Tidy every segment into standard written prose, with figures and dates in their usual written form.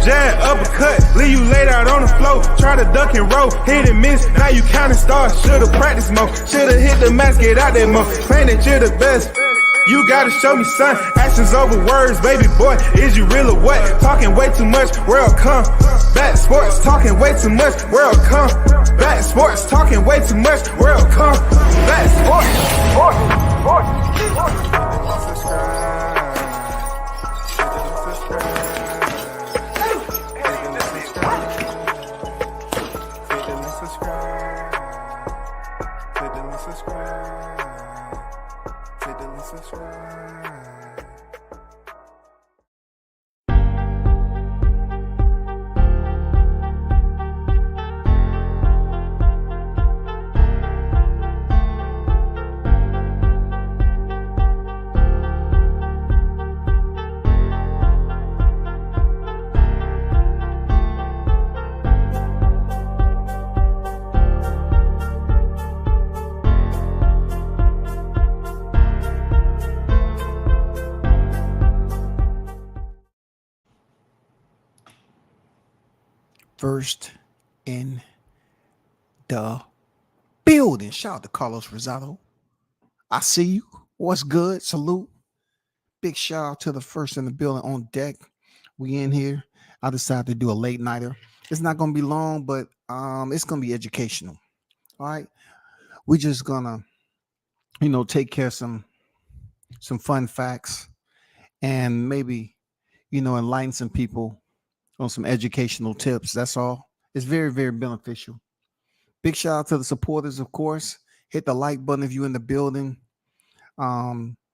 jab, uppercut, leave you laid out on the floor. Try to duck and roll, hit and miss, now you counting stars. Should've practiced more, should've hit the mask, get out there more. Claim that you're the best. You gotta show me, son. Actions over words, baby boy. Is you real or what? Talking way too much, world come. Back sports, talking way too much, world come. Back sports, talking way too much, world come. Back First in the building. Shout out to Carlos Rosado. I see you. What's good? Salute. Big shout out to the first in the building on deck. We in here. I decided to do a late nighter. It's not going to be long, but it's going to be educational. All right. We just gonna, take care of some fun facts and maybe, enlighten some people on some educational tips. That's all. It's very, very beneficial. Big shout out to the supporters, of course. Hit the like button if you're in the building.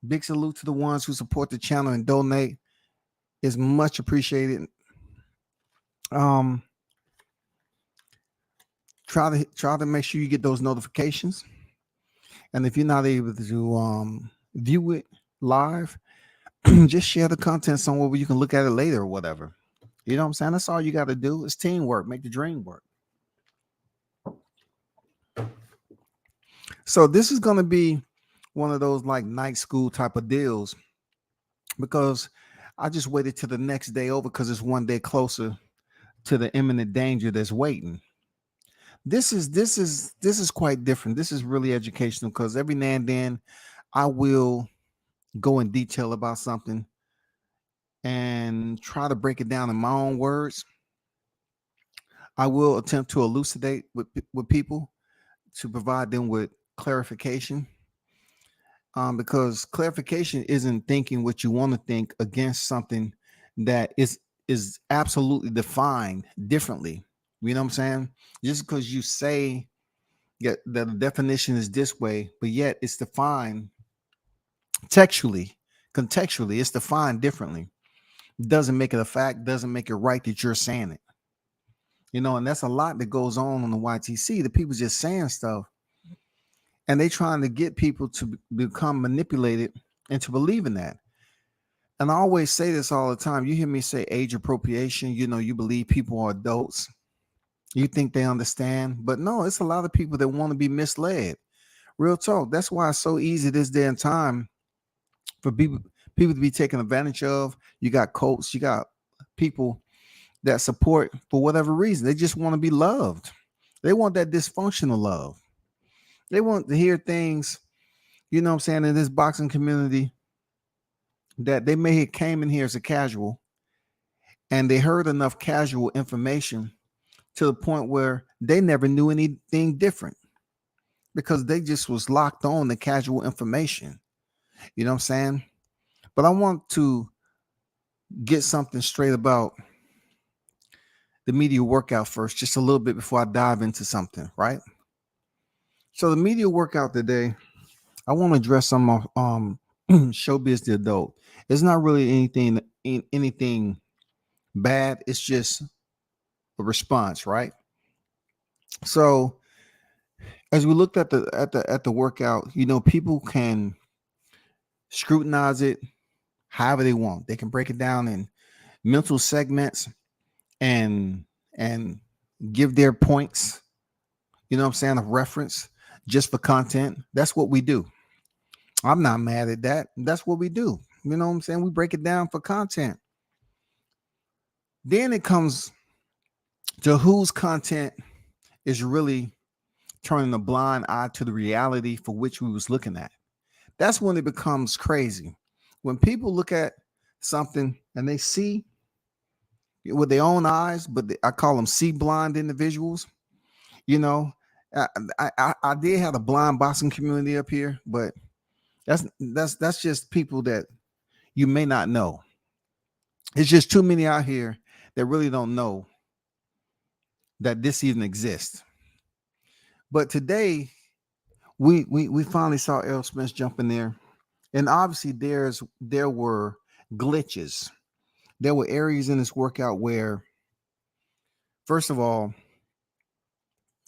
Big salute to the ones who support the channel and donate. It's much appreciated. Try to make sure you get those notifications. And if you're not able to view it live, just share the content somewhere where you can look at it later or whatever. You know what I'm saying? That's all you got to do. It's teamwork. Make the dream work. So this is going to be one of those like night school type of deals because I just waited till the next day over because it's one day closer to the imminent danger that's waiting. This is quite different. This is really educational because every now and then I will go in detail about something and try to break it down in my own words. I will attempt to elucidate with people to provide them with clarification, because clarification isn't thinking what you want to think against something that is absolutely defined differently. You know what I'm saying? Just because you say that the definition is this way, but yet it's defined textually, contextually, it's defined differently. Doesn't make it a fact, doesn't make it right that you're saying it. And that's a lot that goes on the YTC. The people just saying stuff and they trying to get people to become manipulated and to believe in that. And I always say this all the time. You hear me say age appropriation. You believe people are adults. You think they understand, but no, it's a lot of people that want to be misled. Real talk. That's why it's so easy this day and time for people to be taken advantage of. You got cults, you got people that support for whatever reason. They just want to be loved. They want that dysfunctional love. They want to hear things, in this boxing community that they may have came in here as a casual and they heard enough casual information to the point where they never knew anything different because they just was locked on the casual information. You know what I'm saying? But I want to get something straight about the media workout first, just a little bit before I dive into something, right? So the media workout today, I want to address some showbiz the adult. It's not really anything bad. It's just a response, right? So as we looked at the workout, people can scrutinize it however they want. They can break it down in mental segments and give their points, of reference just for content. That's what we do. I'm not mad at that. That's what we do. You know what I'm saying? We break it down for content. Then it comes to whose content is really turning a blind eye to the reality for which we was looking at. That's when it becomes crazy. When people look at something and they see with their own eyes, but I call them see blind individuals. You know, I did have a blind boxing community up here, but that's just people that you may not know. It's just too many out here that really don't know that this even exists. But today we finally saw Errol Spence jump in there, and obviously there were glitches. There were areas in this workout where, first of all,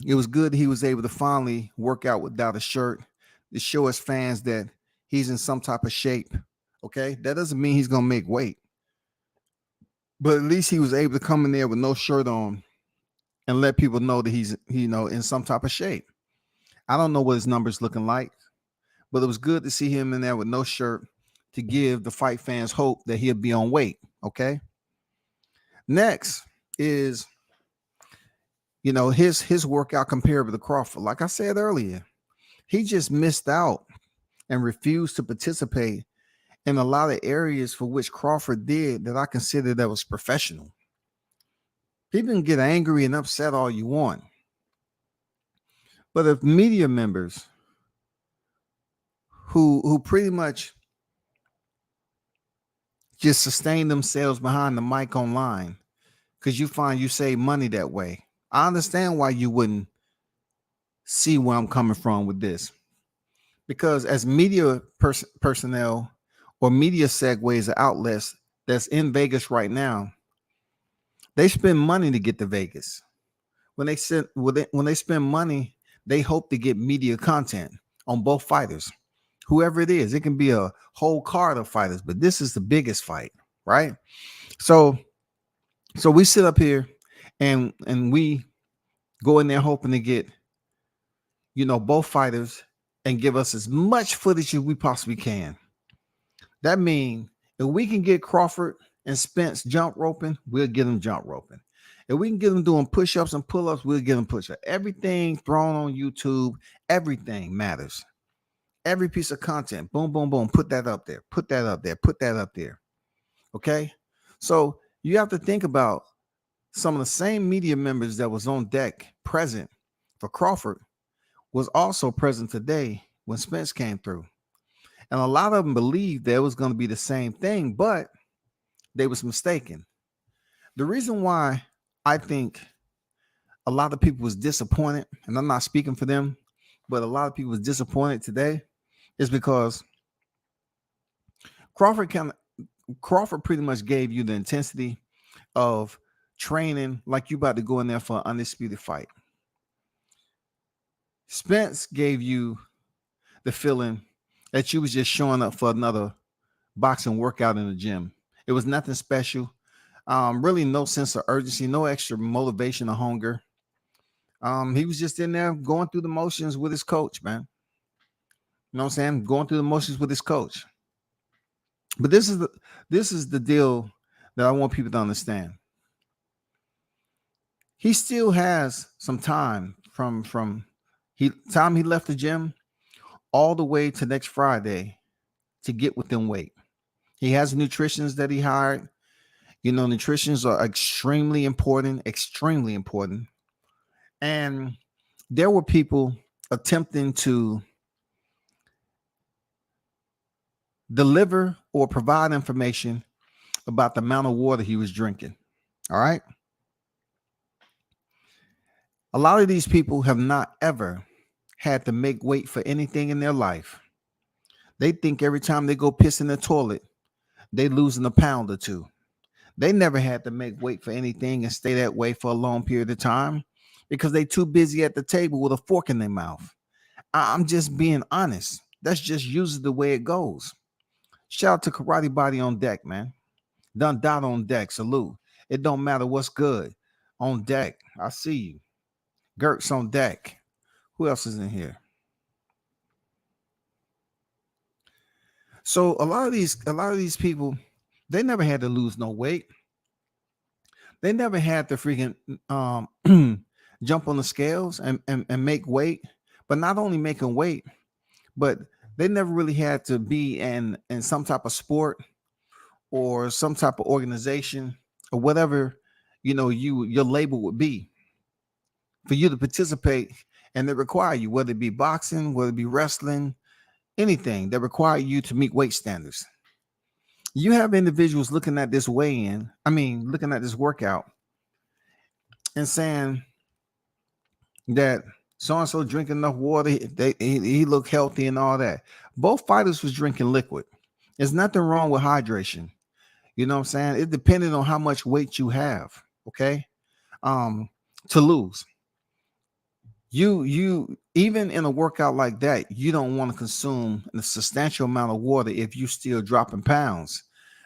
it was good he was able to finally work out without a shirt to show his fans that he's in some type of shape. Okay, that doesn't mean he's gonna make weight, but at least he was able to come in there with no shirt on and let people know that he's in some type of shape. I don't know what his numbers looking like, but it was good to see him in there with no shirt to give the fight fans hope that he'll be on weight. Okay. Next is his workout compared to Crawford. Like I said earlier, he just missed out and refused to participate in a lot of areas for which Crawford did that I consider that was professional. People can get angry and upset all you want, but if media members who pretty much just sustain themselves behind the mic online, because you find you save money that way, I understand why you wouldn't see where I'm coming from with this. Because as media personnel or media segues or outlets that's in Vegas right now, they spend money to get to Vegas. When they spend money, they hope to get media content on both fighters, whoever it is. It can be a whole card of fighters, but this is the biggest fight, right? So we sit up here and we go in there hoping to get both fighters and give us as much footage as we possibly can. That means if we can get Crawford and Spence jump roping, we'll get them jump roping. If we can get them doing push-ups and pull-ups, we'll get them push-ups. Everything thrown on YouTube, everything matters. Every piece of content, boom, boom, boom, put that up there, put that up there, put that up there. Okay? So you have to think about some of the same media members that was on deck present for Crawford was also present today when Spence came through. And a lot of them believed that it was going to be the same thing, but they was mistaken. The reason why I think a lot of people was disappointed, and I'm not speaking for them, but a lot of people was disappointed today is because Crawford pretty much gave you the intensity of training like you about to go in there for an undisputed fight. Spence gave you the feeling that you was just showing up for another boxing workout in the gym. It was nothing special. Really no sense of urgency, no extra motivation or hunger. He was just in there going through the motions with his coach, man. You know what I'm saying? Going through the motions with his coach. But this is the deal that I want people to understand. He still has some time from time he left the gym all the way to next Friday to get within weight. He has nutritionists that he hired. Nutritionists are extremely important. And there were people attempting to deliver or provide information about the amount of water he was drinking. All right. A lot of these people have not ever had to make weight for anything in their life. They think every time they go piss in the toilet, they losing a pound or two. They never had to make weight for anything and stay that way for a long period of time because they too busy at the table with a fork in their mouth. I'm just being honest. That's just usually the way it goes. Shout out to Karate Body on deck, man. Done dot on deck. Salute. It don't matter what's good. On deck. I see you. Gert's on deck. Who else is in here? So a lot of these people, they never had to lose no weight. They never had to freaking jump on the scales and make weight, but not only making weight, but they never really had to be in some type of sport or some type of organization or whatever your label would be for you to participate, and they require you, whether it be boxing, whether it be wrestling, anything that require you to meet weight standards. You have individuals looking at this weigh-in, looking at this workout and saying that so and so drink enough water, he look healthy and all that. Both fighters was drinking liquid. There's nothing wrong with hydration. You know what I'm saying? It depended on how much weight you have, okay? To lose. You even in a workout like that, you don't want to consume a substantial amount of water if you still dropping pounds,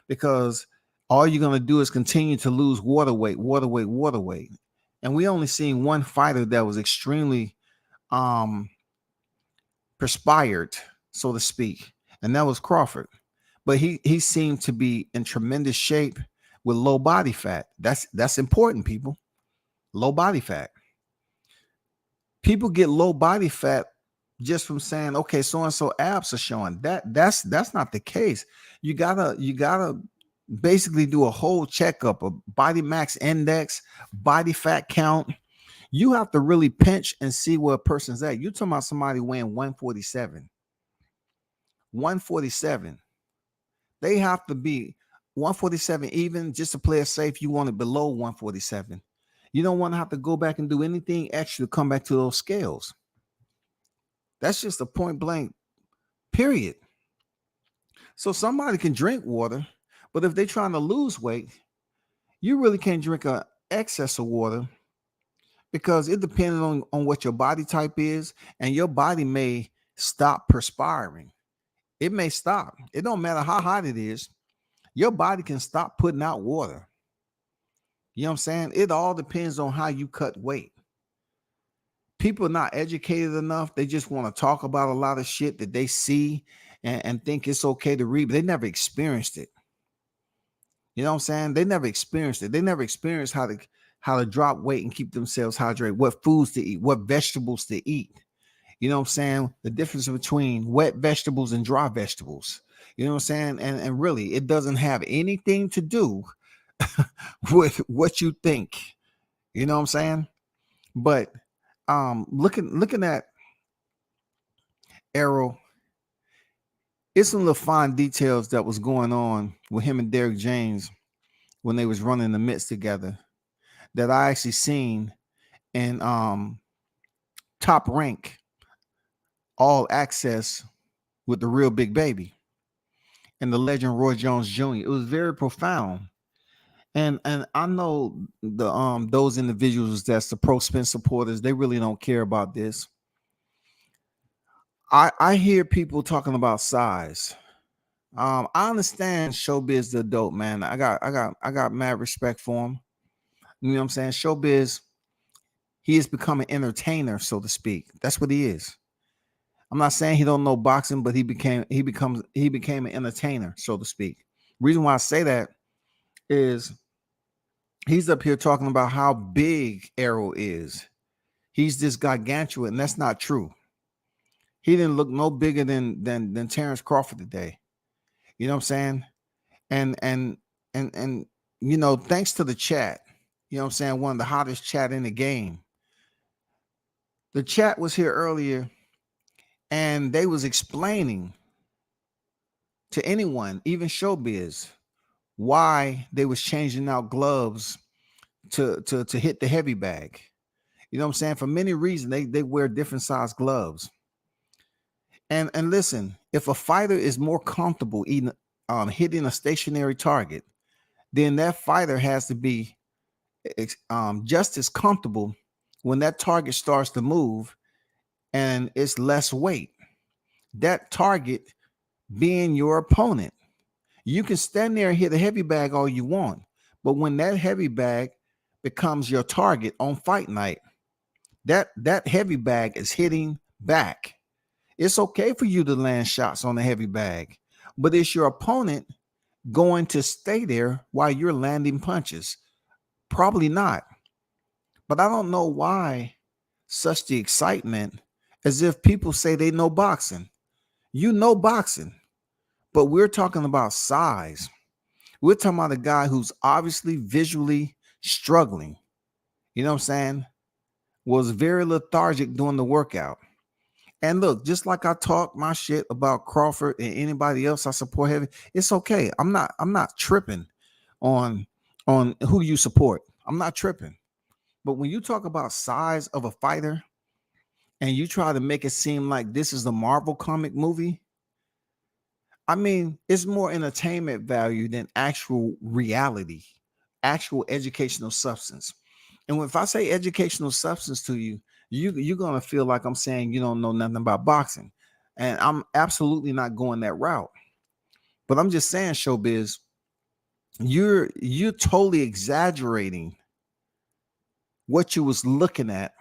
because all you're going to do is continue to lose water weight. And we only seen one fighter that was extremely perspired, so to speak, and that was Crawford. But he seemed to be in tremendous shape with low body fat. That's important, people. Low body fat. People get low body fat just from saying, okay, so and so abs are showing. That's not the case. You gotta basically do a whole checkup of body mass index, body fat count. You have to really pinch and see where a person's at. You're talking about somebody weighing 147. 147. They have to be 147 even just to play it safe. You want it below 147. You don't want to have to go back and do anything extra to come back to those scales. That's just a point blank period. So somebody can drink water, but if they're trying to lose weight, you really can't drink an excess of water, because it depends on what your body type is, and your body may stop perspiring. It may stop. It don't matter how hot it is. Your body can stop putting out water. You know what I'm saying? It all depends on how you cut weight. People are not educated enough. They just want to talk about a lot of shit that they see and think it's okay to read, but they never experienced it. You know what I'm saying? They never experienced it. They never experienced how to drop weight and keep themselves hydrated, what foods to eat, what vegetables to eat. You know what I'm saying? The difference between wet vegetables and dry vegetables. You know what I'm saying? And really, it doesn't have anything to do with what you think. You know what I'm saying? But looking at Errol, it's some little fine details that was going on with him and Derrick James when they was running the mitts together that I actually seen in Top Rank All Access with the Real Big Baby and the legend Roy Jones Jr. It was very profound. And I know the those individuals that's the pro Spence supporters, they really don't care about this. I hear people talking about size. I understand Showbiz the dope, man. I got mad respect for him. You know what I'm saying? Showbiz, he has become an entertainer, so to speak. That's what he is. I'm not saying he don't know boxing, but he became an entertainer, so to speak. Reason why I say that is he's up here talking about how big Errol is. He's this gargantuan, and that's not true. He didn't look no bigger than Terrence Crawford today. You know what I'm saying? And you know, thanks to the chat, you know what I'm saying, one of the hottest chat in the game. The chat was here earlier, and they was explaining to anyone, even Showbiz, why they was changing out gloves to hit the heavy bag. You know what I'm saying? For many reasons, they wear different size gloves. And listen, if a fighter is more comfortable hitting a stationary target, then that fighter has to be just as comfortable when that target starts to move and it's less weight. That target being your opponent. You can stand there and hit a heavy bag all you want, but when that heavy bag becomes your target on fight night, that heavy bag is hitting back. It's okay for you to land shots on the heavy bag, but it's your opponent going to stay there while you're landing punches. Probably not. But I don't know why such the excitement as if people say they know boxing. You know boxing, but we're talking about size. We're talking about a guy who's obviously visually struggling. You know what I'm saying? Was very lethargic during the workout. And look, just like I talk my shit about Crawford and anybody else I support heavy, it's okay. I'm not tripping on who you support. I'm not tripping. But when you talk about size of a fighter and you try to make it seem like this is a Marvel comic movie, I mean, it's more entertainment value than actual reality, actual educational substance. And if I say educational substance to you, you're gonna feel like I'm saying you don't know nothing about boxing. And I'm absolutely not going that route. But I'm just saying, showbiz, you're totally exaggerating what you was looking at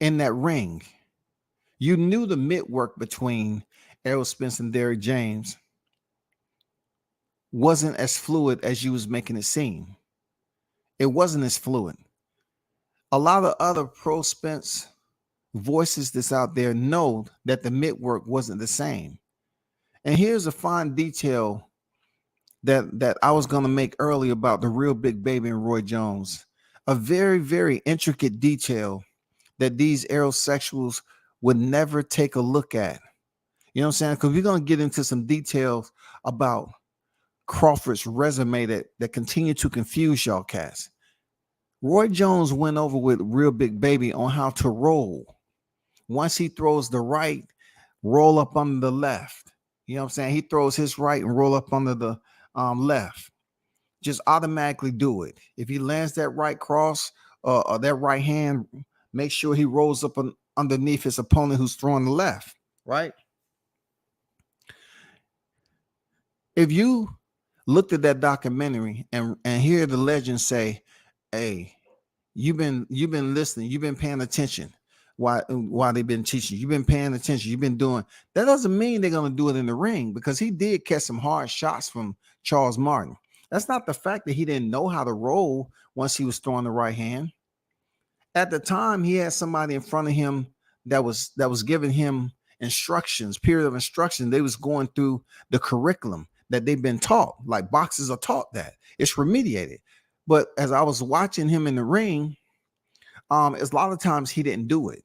in that ring. You knew the mid work between Errol Spence and Derrick James wasn't as fluid as you was making it seem. It wasn't as fluid. A lot of other pro Spence voices that's out there know that the mid work wasn't the same. And here's a fine detail that I was going to make earlier about the real big baby and Roy Jones. A very, very intricate detail that these aerosexuals would never take a look at. You know what I'm saying? Because we're going to get into some details about Crawford's resume that continue to confuse y'all cats. Roy Jones went over with real big baby on how to roll. Once he throws the right, roll up under the left. You know what I'm saying? He throws his right and roll up under the left. Just automatically do it. If he lands that right cross or that right hand, make sure he rolls up underneath his opponent who's throwing the left, right? If you looked at that documentary and hear the legend say, hey, you've been listening, you've been paying attention while they've been teaching, you've been paying attention, you've been doing, that doesn't mean they're going to do it in the ring, because he did catch some hard shots from Charles Martin. That's not the fact that he didn't know how to roll once he was throwing the right hand. At the time, he had somebody in front of him that was giving him instructions, period of instruction. They was going through the curriculum that they've been taught. Like boxers are taught that. It's remediated. But as I was watching him in the ring, it's a lot of times he didn't do it.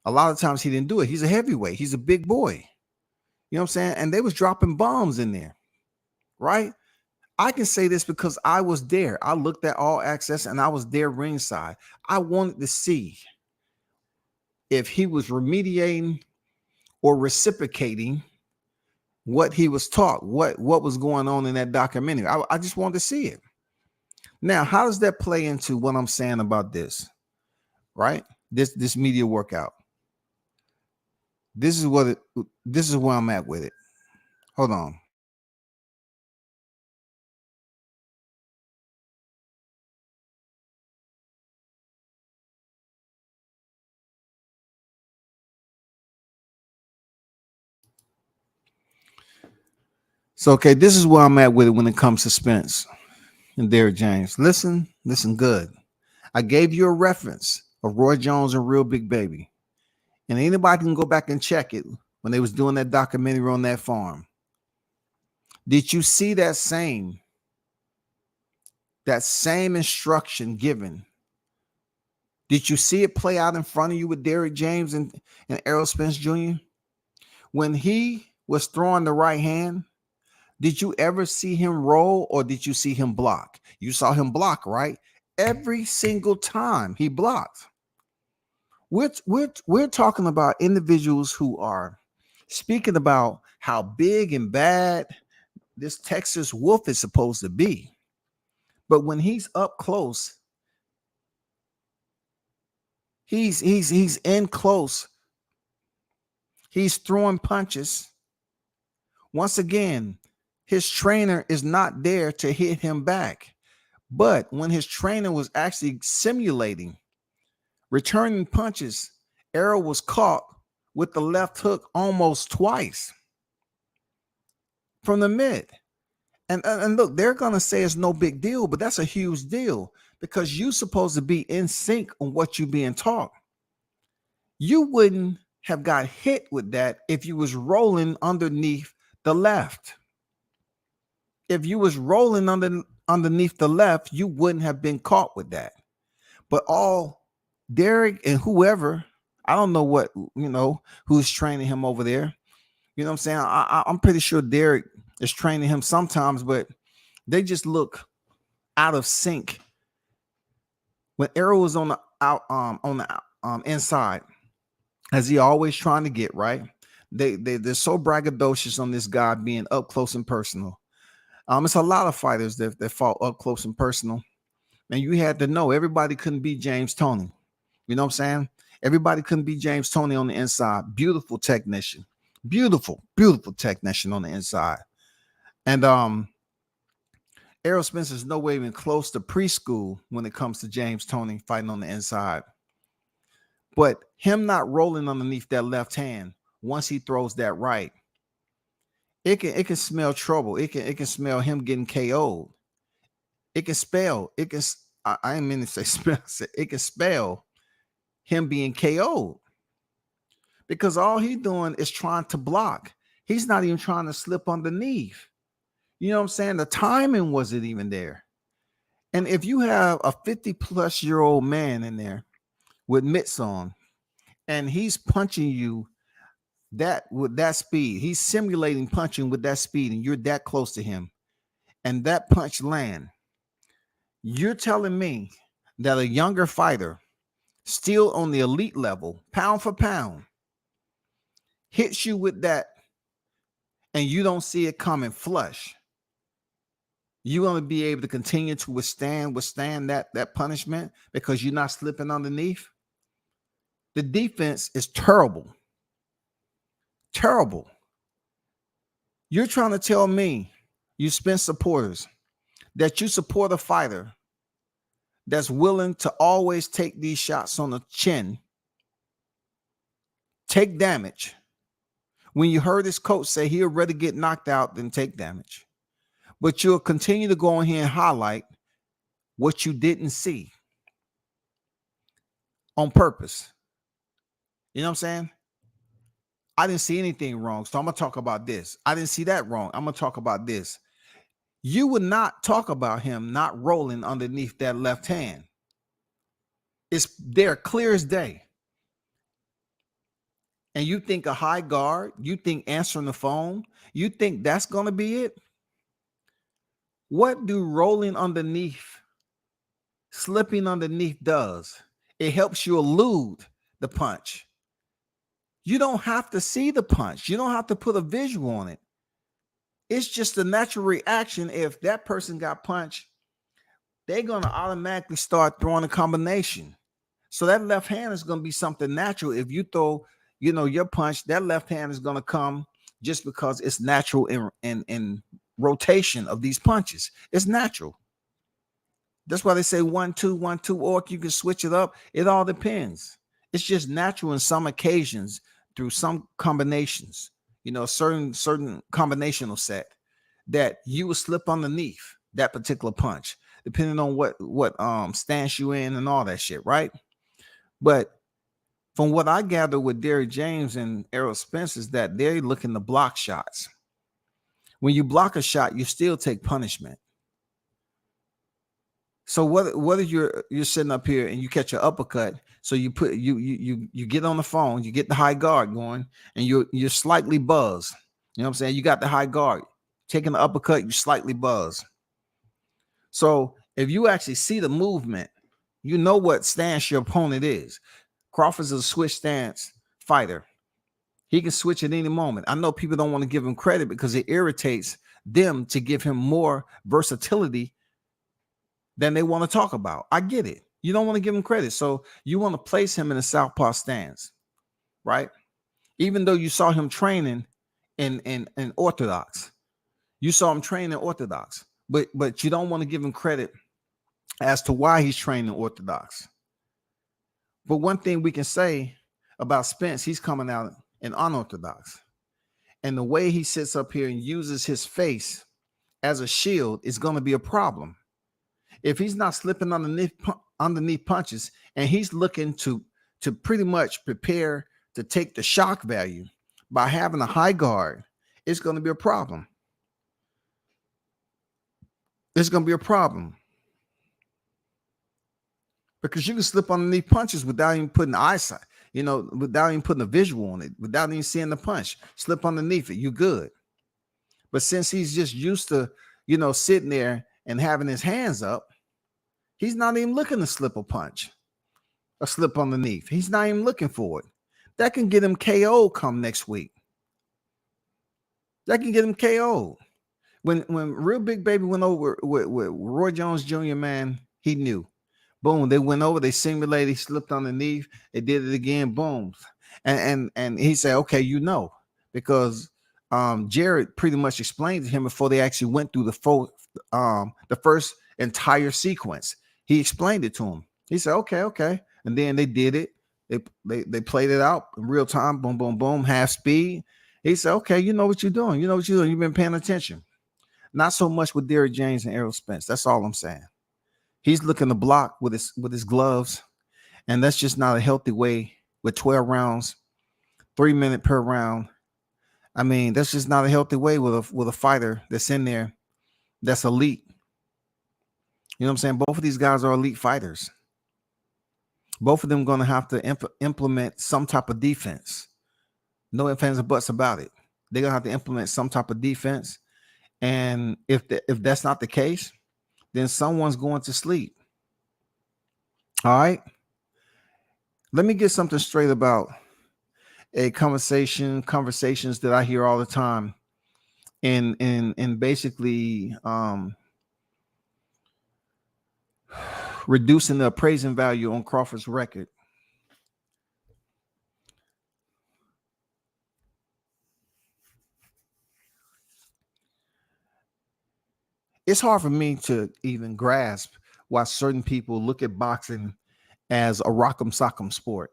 A lot of times he didn't do it. He's a heavyweight. He's a big boy. You know what I'm saying? And they was dropping bombs in there, right? I can say this because I was there. I looked at All Access and I was there ringside. I wanted to see if he was remediating or reciprocating what he was taught, what was going on in that documentary. I just wanted to see it. Now, how does that play into what I'm saying about this, right? This media workout. This is where I'm at with it. Hold on. So, okay, this is where I'm at with it when it comes to Spence and Derrick James. Listen good. I gave you a reference of Roy Jones and Real Big Baby. And anybody can go back and check it when they was doing that documentary on that farm. Did you see that same instruction given? Did you see it play out in front of you with Derrick James and Errol Spence Jr.? When he was throwing the right hand, did you ever see him roll or did you see him block? You saw him block, right? Every single time he blocked. We're talking about individuals who are speaking about how big and bad this Texas Wolf is supposed to be. But when he's up close, he's in close. He's throwing punches. Once again, his trainer is not there to hit him back. But when his trainer was actually simulating returning punches, Errol was caught with the left hook almost twice from the mid. And look, they're gonna say it's no big deal, but that's a huge deal because you're supposed to be in sync on what you're being taught. You wouldn't have got hit with that if you was rolling underneath the left. If you was rolling underneath the left, you wouldn't have been caught with that. But all Derek and whoever, I don't know what, who's training him over there. You know what I'm saying? I'm pretty sure Derek is training him sometimes, but they just look out of sync. When Arrow was on the inside, as he always trying to get right, they're so braggadocious on this guy being up close and personal. It's a lot of fighters that fought up close and personal, and you had to know everybody couldn't beat James Toney. You know what I'm saying? Everybody couldn't beat James Toney on the inside. Beautiful technician, beautiful technician on the inside, and Errol Spence is no way even close to preschool when it comes to James Toney fighting on the inside. But him not rolling underneath that left hand once he throws that right, it can smell trouble. It can smell him getting KO'd. It can spell. I didn't mean to say spell. It can spell him being KO'd because all he's doing is trying to block. He's not even trying to slip underneath. You know what I'm saying? The timing wasn't even there. And if you have a 50-plus-year-old man in there with mitts on, and he's punching you with that speed, he's simulating punching with that speed, and you're that close to him, and that punch land, you're telling me that a younger fighter, still on the elite level, pound for pound, hits you with that, and you don't see it coming flush. You're going to be able to continue to withstand that punishment because you're not slipping underneath. The defense is terrible. Terrible. You're trying to tell me, you Spence supporters, that you support a fighter that's willing to always take these shots on the chin, take damage. When you heard his coach say he'd rather get knocked out than take damage. But you'll continue to go on here and highlight what you didn't see on purpose. You know what I'm saying? I didn't see anything wrong, so I'm going to talk about this. I didn't see that wrong. I'm going to talk about this. You would not talk about him not rolling underneath that left hand. It's there clear as day. And you think a high guard, you think answering the phone, you think that's going to be it? What do rolling underneath, slipping underneath does? It helps you elude the punch. You don't have to see the punch. You don't have to put a visual on it. It's just a natural reaction. If that person got punched, they're going to automatically start throwing a combination. So that left hand is going to be something natural. If you throw, your punch, that left hand is going to come just because it's natural in rotation of these punches. It's natural. That's why they say 1-2, 1-2, or you can switch it up. It all depends. It's just natural in some occasions through some combinations, certain combinational set that you will slip underneath that particular punch, depending on what stance you in and all that shit, right? But from what I gather with Derrick James and Errol Spence is that they're looking to block shots. When you block a shot, you still take punishment. So whether you're sitting up here and you catch an uppercut, so you get on the phone, you get the high guard going, and you're slightly buzzed. You know what I'm saying? You got the high guard, taking the uppercut, you slightly buzzed. So if you actually see the movement, you know what stance your opponent is. Crawford's a switch stance fighter. He can switch at any moment. I know people don't want to give him credit because it irritates them to give him more versatility than they want to talk about. I get it. You don't want to give him credit. So you want to place him in a southpaw stance, right? Even though you saw him training in orthodox. You saw him training orthodox, but you don't want to give him credit as to why he's training orthodox. But one thing we can say about Spence, he's coming out in unorthodox. And the way he sits up here and uses his face as a shield is going to be a problem. If he's not slipping underneath punches, and he's looking to pretty much prepare to take the shock value by having a high guard, it's going to be a problem. It's going to be a problem because you can slip underneath punches without even putting eyesight, without even putting a visual on it, without even seeing the punch. Slip underneath it, you're good. But since he's just used to, sitting there and having his hands up, he's not even looking to slip a punch or slip underneath. He's not even looking for it. That can get him KO come next week. That can get him KO. When Real Big Baby went over with Roy Jones Jr., man, he knew. Boom, they went over, they simulated, he slipped underneath, they did it again, boom. And he said, okay, because Jared pretty much explained to him before they actually went through the first entire sequence. He explained it to him. He said, okay. And then they did it. They played it out in real time. Boom, boom, boom, half speed. He said, okay, you know what you're doing. You've been paying attention. Not so much with Derrick James and Errol Spence. That's all I'm saying. He's looking to block with his gloves. And that's just not a healthy way with 12 rounds, 3 minutes per round. I mean, that's just not a healthy way with a fighter that's in there that's elite. You know what I'm saying? Both of these guys are elite fighters. Both of them going to have to implement some type of defense. No ifs, ands, or buts about it. They're going to have to implement some type of defense. And if that's not the case, then someone's going to sleep. All right. Let me get something straight about conversations that I hear all the time in basically reducing the appraising value on Crawford's record. It's hard for me to even grasp why certain people look at boxing as a rock'em sock'em sport.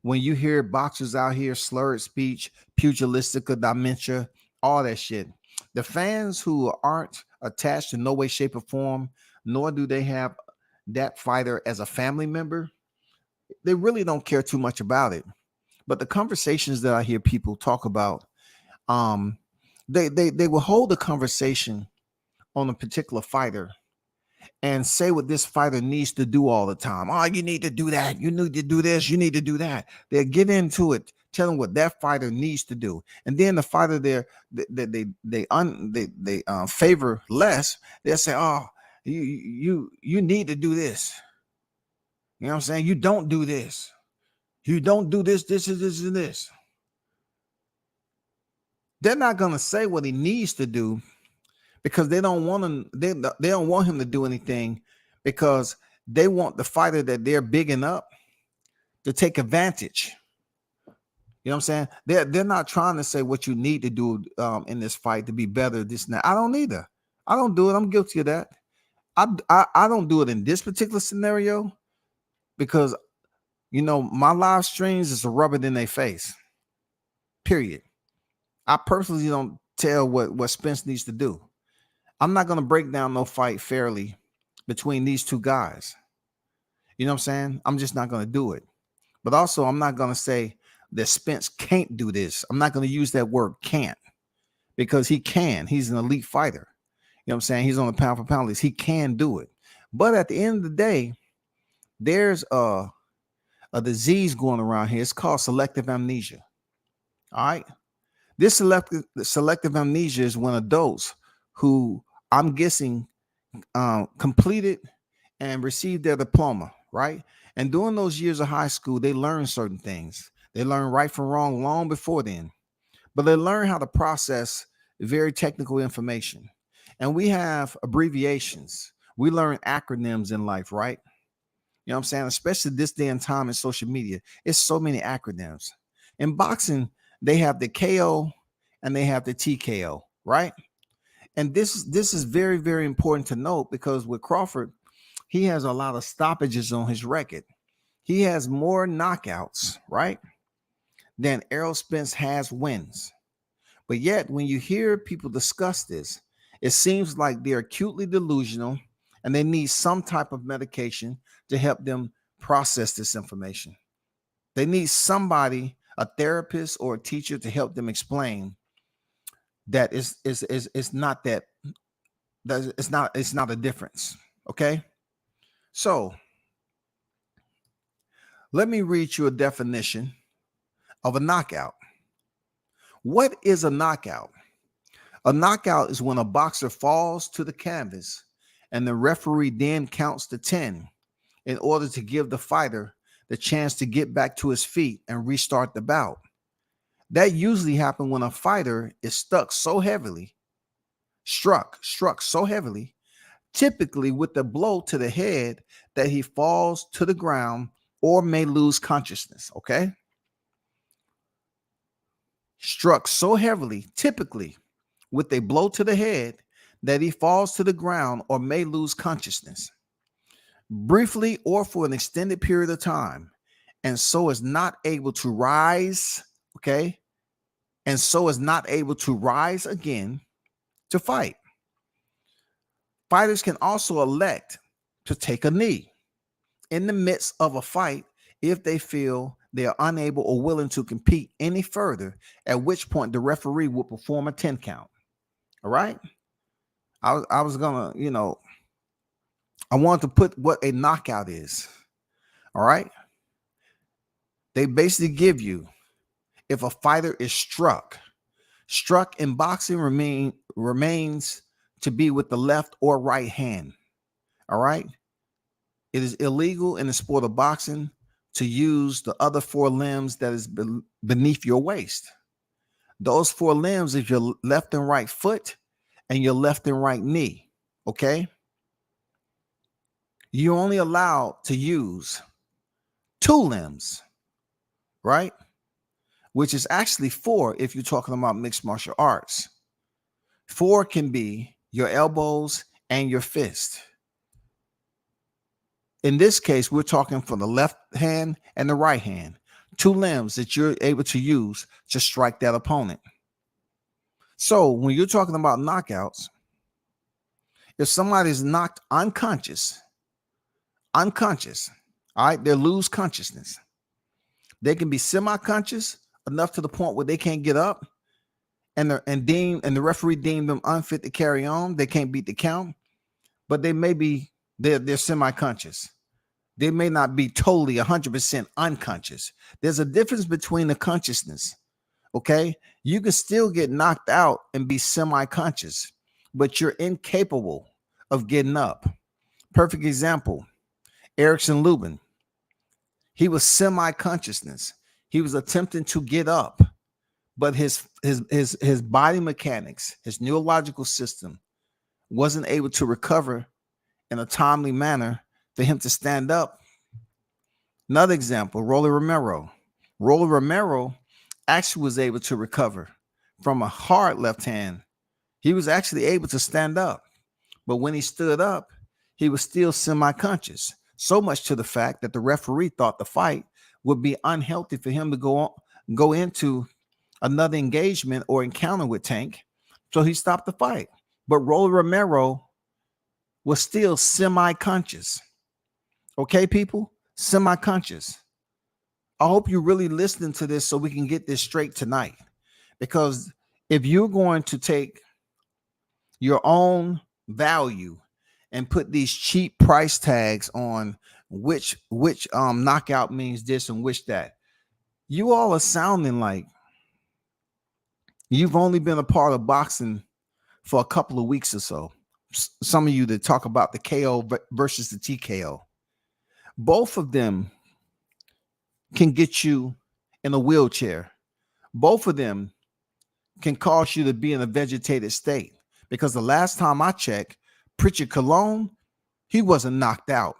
When you hear boxers out here, slurred speech, pugilistic dementia, all that shit, the fans who aren't attached in no way, shape, or form, nor do they have that fighter as a family member, they really don't care too much about it. But the conversations that I hear people talk about, they will hold a conversation on a particular fighter and say what this fighter needs to do all the time. Oh, you need to do that. You need to do this. You need to do that. They'll get into it, telling what that fighter needs to do. And then the fighter they favor less, they'll say, oh, you need to do this. You know what I'm saying? You don't do this. You don't do this, this, and this. They're not going to say what he needs to do because they don't want him. They don't want him to do anything because they want the fighter that they're bigging up to take advantage. You know what I'm saying? They're not trying to say what you need to do in this fight to be better. This and that. I don't either. I don't do it. I'm guilty of that. I don't do it in this particular scenario because my live streams is a rub it in their face. Period. I personally don't tell what Spence needs to do. I'm not going to break down no fight fairly between these two guys. You know what I'm saying? I'm just not going to do it. But also, I'm not going to say that Spence can't do this. I'm not going to use that word can't because he can. He's an elite fighter. You know what I'm saying? He's on the pound for pound list. He can do it. But at the end of the day, there's a disease going around here. It's called selective amnesia. All right. This selective amnesia is when adults who I'm guessing completed and received their diploma, right? And during those years of high school, they learn certain things. They learn right from wrong long before then, but they learn how to process very technical information. And we have abbreviations. We learn acronyms in life, right? You know what I'm saying? Especially this day and time in social media. It's so many acronyms. In boxing, they have the KO and they have the TKO, right? And this is very, very important to note because with Crawford, he has a lot of stoppages on his record. He has more knockouts, right, than Errol Spence has wins. But yet, when you hear people discuss this, It seems like they're acutely delusional and they need some type of medication to help them process this information. They need somebody, a therapist or a teacher, to help them explain that it's not that it's not a difference. Okay. So let me read you a definition of a knockout. What is a knockout? A knockout is when a boxer falls to the canvas and the referee then counts to 10 in order to give the fighter the chance to get back to his feet and restart the bout. That usually happens when a fighter is struck so heavily, typically with a blow to the head, that he falls to the ground or may lose consciousness. Okay. Struck so heavily, typically with a blow to the head, that he falls to the ground or may lose consciousness, briefly or for an extended period of time, and so is not able to rise. Okay. And so is not able to rise again to fight. Fighters can also elect to take a knee in the midst of a fight if they feel they are unable or willing to compete any further, at which point the referee will perform a 10 count. All right. I was gonna, I wanted to put what a knockout is. All right. They basically give you, if a fighter is struck in boxing remains to be with the left or right hand. All right. It is illegal in the sport of boxing to use the other four limbs that is beneath your waist. Those four limbs is your left and right foot and your left and right knee. Okay. You're only allowed to use two limbs, right? Which is actually four if you're talking about mixed martial arts. Four can be your elbows and your fist. In this case, we're talking for the left hand and the right hand, two limbs that you're able to use to strike that opponent. So when you're talking about knockouts, if somebody's knocked unconscious, all right, they lose consciousness. They can be semi-conscious enough to the point where they can't get up, and the referee deemed them unfit to carry on. They can't beat the count, but they're semi-conscious. They may not be totally 100% unconscious. There's a difference between the consciousness. Okay, you can still get knocked out and be semi-conscious, but you're incapable of getting up. Perfect example, Erickson Lubin. He was semi-consciousness. He was attempting to get up, but his body mechanics, his neurological system wasn't able to recover in a timely manner for him to stand up. Another example, Rolly Romero. Rolly Romero actually was able to recover from a hard left hand. He was actually able to stand up, but when he stood up, he was still semi-conscious. So much to the fact that the referee thought the fight would be unhealthy for him to go into another engagement or encounter with Tank. So he stopped the fight. But Rolly Romero was still semi-conscious. Okay, people? Semi-conscious. I hope you're really listening to this so we can get this straight tonight. Because if you're going to take your own value and put these cheap price tags on which knockout means this and which that, you all are sounding like you've only been a part of boxing for a couple of weeks or so. Some of you that talk about the KO versus the TKO, both of them can get you in a wheelchair. Both of them can cause you to be in a vegetated state, because the last time I checked, Pritchard Colon, he wasn't knocked out.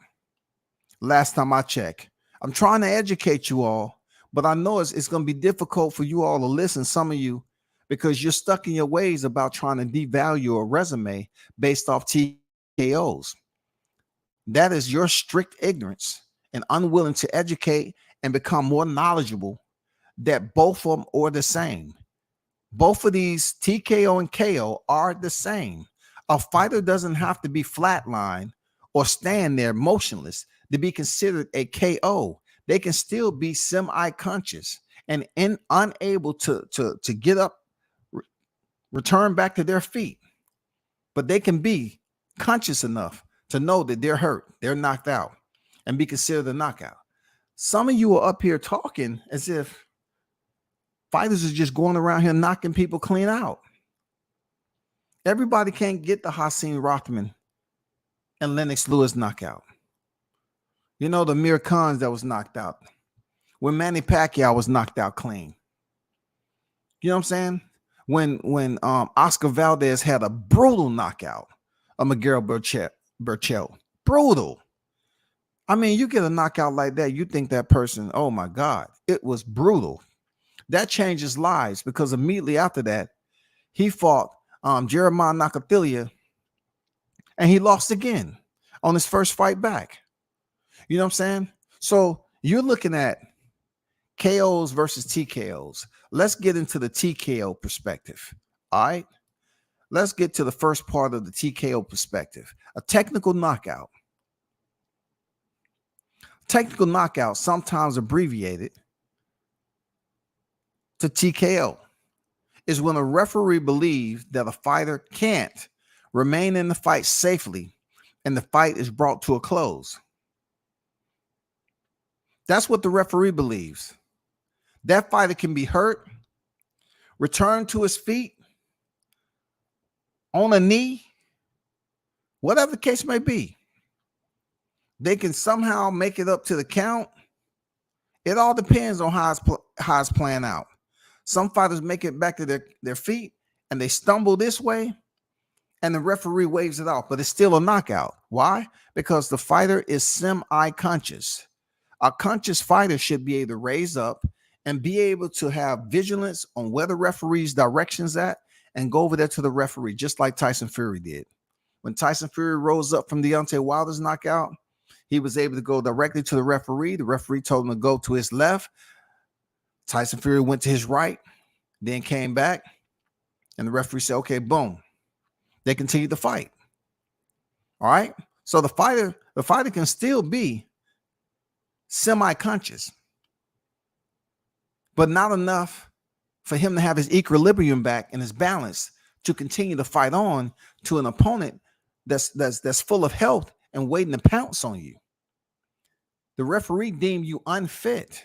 Last time I checked. I'm trying to educate you all, but I know it's going to be difficult for you all to listen, some of you, because you're stuck in your ways about trying to devalue a resume based off TKOs. That is your strict ignorance and unwilling to educate and become more knowledgeable that both of them are the same. Both of these, TKO and KO, are the same. A fighter doesn't have to be flatline or stand there motionless to be considered a KO. They can still be semi-conscious and unable to get up, return back to their feet. But they can be conscious enough to know that they're hurt, they're knocked out, and be considered a knockout. Some of you are up here talking as if fighters are just going around here knocking people clean out. Everybody can't get the Hakeem Rothman and Lennox Lewis knockout. You know, the Mir Khans that was knocked out. When Manny Pacquiao was knocked out clean. You know what I'm saying? When Oscar Valdez had a brutal knockout of Miguel Berchelt. Brutal. I mean, you get a knockout like that, you think that person, oh my God, it was brutal. That changes lives because immediately after that, he fought Jeremiah Nakathilia and he lost again on his first fight back. You know what I'm saying? So you're looking at KOs versus TKOs. Let's get into the TKO perspective. All right. Let's get to the first part of the TKO perspective. A technical knockout. Technical knockout, sometimes abbreviated to TKO, is when a referee believes that a fighter can't remain in the fight safely and the fight is brought to a close. That's what the referee believes. That fighter can be hurt, return to his feet, on a knee, whatever the case may be. They can somehow make it up to the count. It all depends on how it's playing out. Some fighters make it back to their feet and they stumble this way and the referee waves it off, but it's still a knockout. Why? Because the fighter is semi-conscious. A conscious fighter should be able to raise up and be able to have vigilance on where the referee's direction's at and go over there to the referee, just like Tyson Fury did. When Tyson Fury rose up from Deontay Wilder's knockout, he was able to go directly to the referee. The referee told him to go to his left. Tyson Fury went to his right, then came back, and the referee said, okay, boom. They continued to fight. All right. So the fighter can still be semi-conscious, but not enough for him to have his equilibrium back and his balance to continue to fight on to an opponent that's full of health and waiting to pounce on you. The referee deemed you unfit.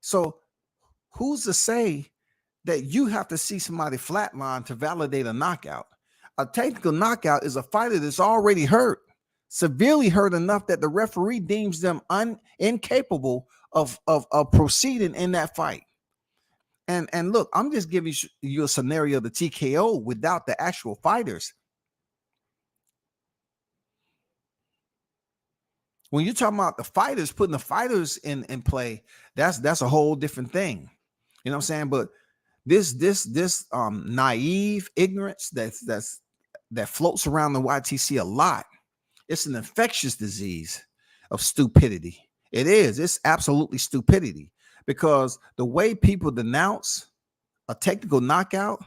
So who's to say that you have to see somebody flatline to validate a knockout? A technical knockout is a fighter that's already hurt, severely hurt enough that the referee deems them incapable of proceeding in that fight. And look, I'm just giving you a scenario of the TKO without the actual fighters. When you're talking about the fighters, putting the fighters in play, that's a whole different thing. You know what I'm saying? But this naive ignorance that floats around the YTC a lot, it's an infectious disease of stupidity. It is. It's absolutely stupidity, because the way people denounce a technical knockout,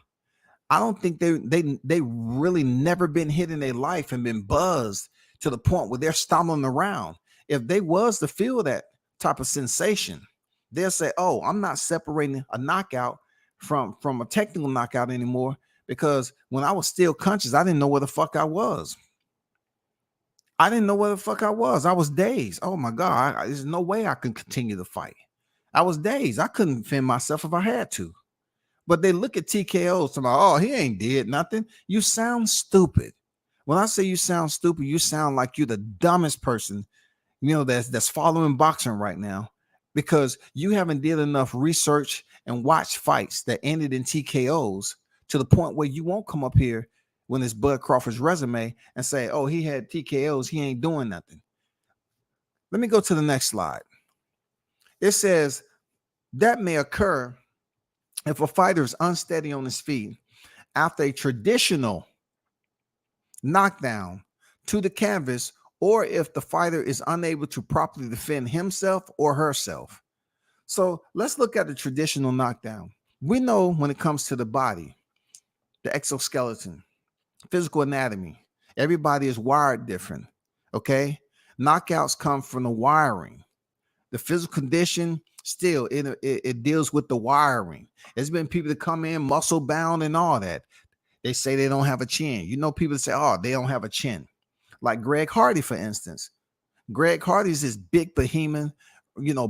I don't think they really never been hit in their life and been buzzed to the point where they're stumbling around. If they was to feel that type of sensation, they'll say, oh, I'm not separating a knockout from a technical knockout anymore, because when I was still conscious, I didn't know where the fuck I was. I didn't know where the fuck I was. I was dazed. Oh my God, there's no way I can continue to fight. I was dazed. I couldn't defend myself if I had to. But they look at TKOs and like, oh, he ain't did nothing. You sound stupid. When I say you sound stupid, you sound like you're the dumbest person, you know, that's following boxing right now, because you haven't did enough research and watched fights that ended in TKOs to the point where you won't come up here when it's Bud Crawford's resume and say, oh, he had TKOs, he ain't doing nothing. Let me go to the next slide. It says that may occur if a fighter is unsteady on his feet after a traditional knockdown to the canvas, or if the fighter is unable to properly defend himself or herself. So let's look at the traditional knockdown. We know when it comes to the body, the exoskeleton, Physical anatomy. Everybody is wired different. Okay. Knockouts come from the wiring. The physical condition still it deals with the wiring. There's been people that come in muscle bound and all that. They say they don't have a chin. You know, people say, oh, they don't have a chin. Like Greg Hardy, for instance. Greg Hardy's this big behemoth,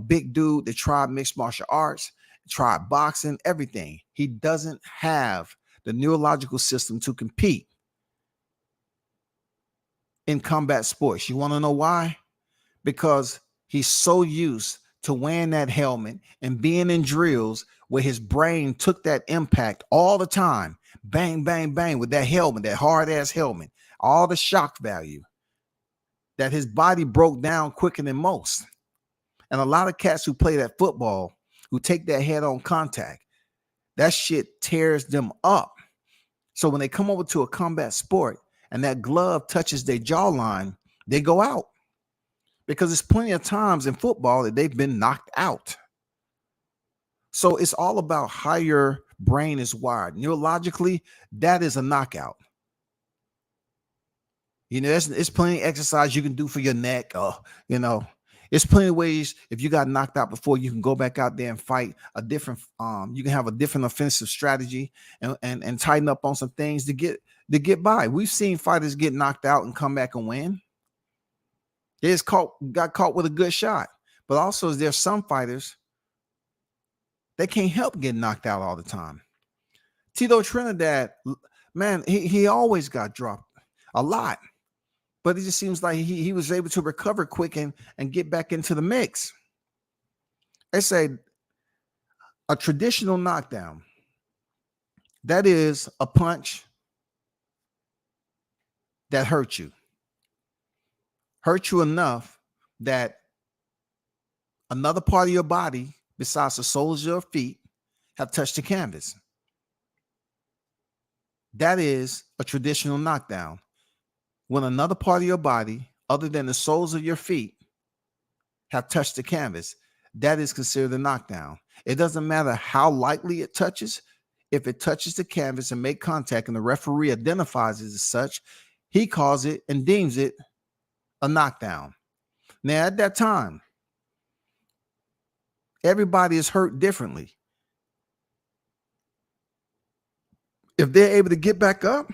big dude that tried mixed martial arts, tried boxing, everything. He doesn't have the neurological system to compete in combat sports. You want to know why? Because he's so used to wearing that helmet and being in drills where his brain took that impact all the time. Bang, bang, bang with that helmet, that hard ass helmet, all the shock value that his body broke down quicker than most. And a lot of cats who play that football, who take that head on contact, that shit tears them up. So when they come over to a combat sport and that glove touches their jawline, they go out. Because there's plenty of times in football that they've been knocked out. So it's all about how your brain is wired. Neurologically, that is a knockout. It's plenty of exercise you can do for your neck. It's plenty of ways. If you got knocked out before, you can go back out there and fight a different. You can have a different offensive strategy and tighten up on some things to get by. We've seen fighters get knocked out and come back and win. They just got caught with a good shot. But also, there's some fighters they can't help getting knocked out all the time. Tito Trinidad, man, he always got dropped a lot. But it just seems like he was able to recover quick and get back into the mix. They say a traditional knockdown, that is a punch that hurt you enough that another part of your body besides the soles of your feet have touched the canvas. That is a traditional knockdown. When another part of your body, other than the soles of your feet, have touched the canvas, that is considered a knockdown. It doesn't matter how lightly it touches. If it touches the canvas and make contact and the referee identifies it as such, he calls it and deems it a knockdown. Now, at that time, everybody is hurt differently. If they're able to get back up,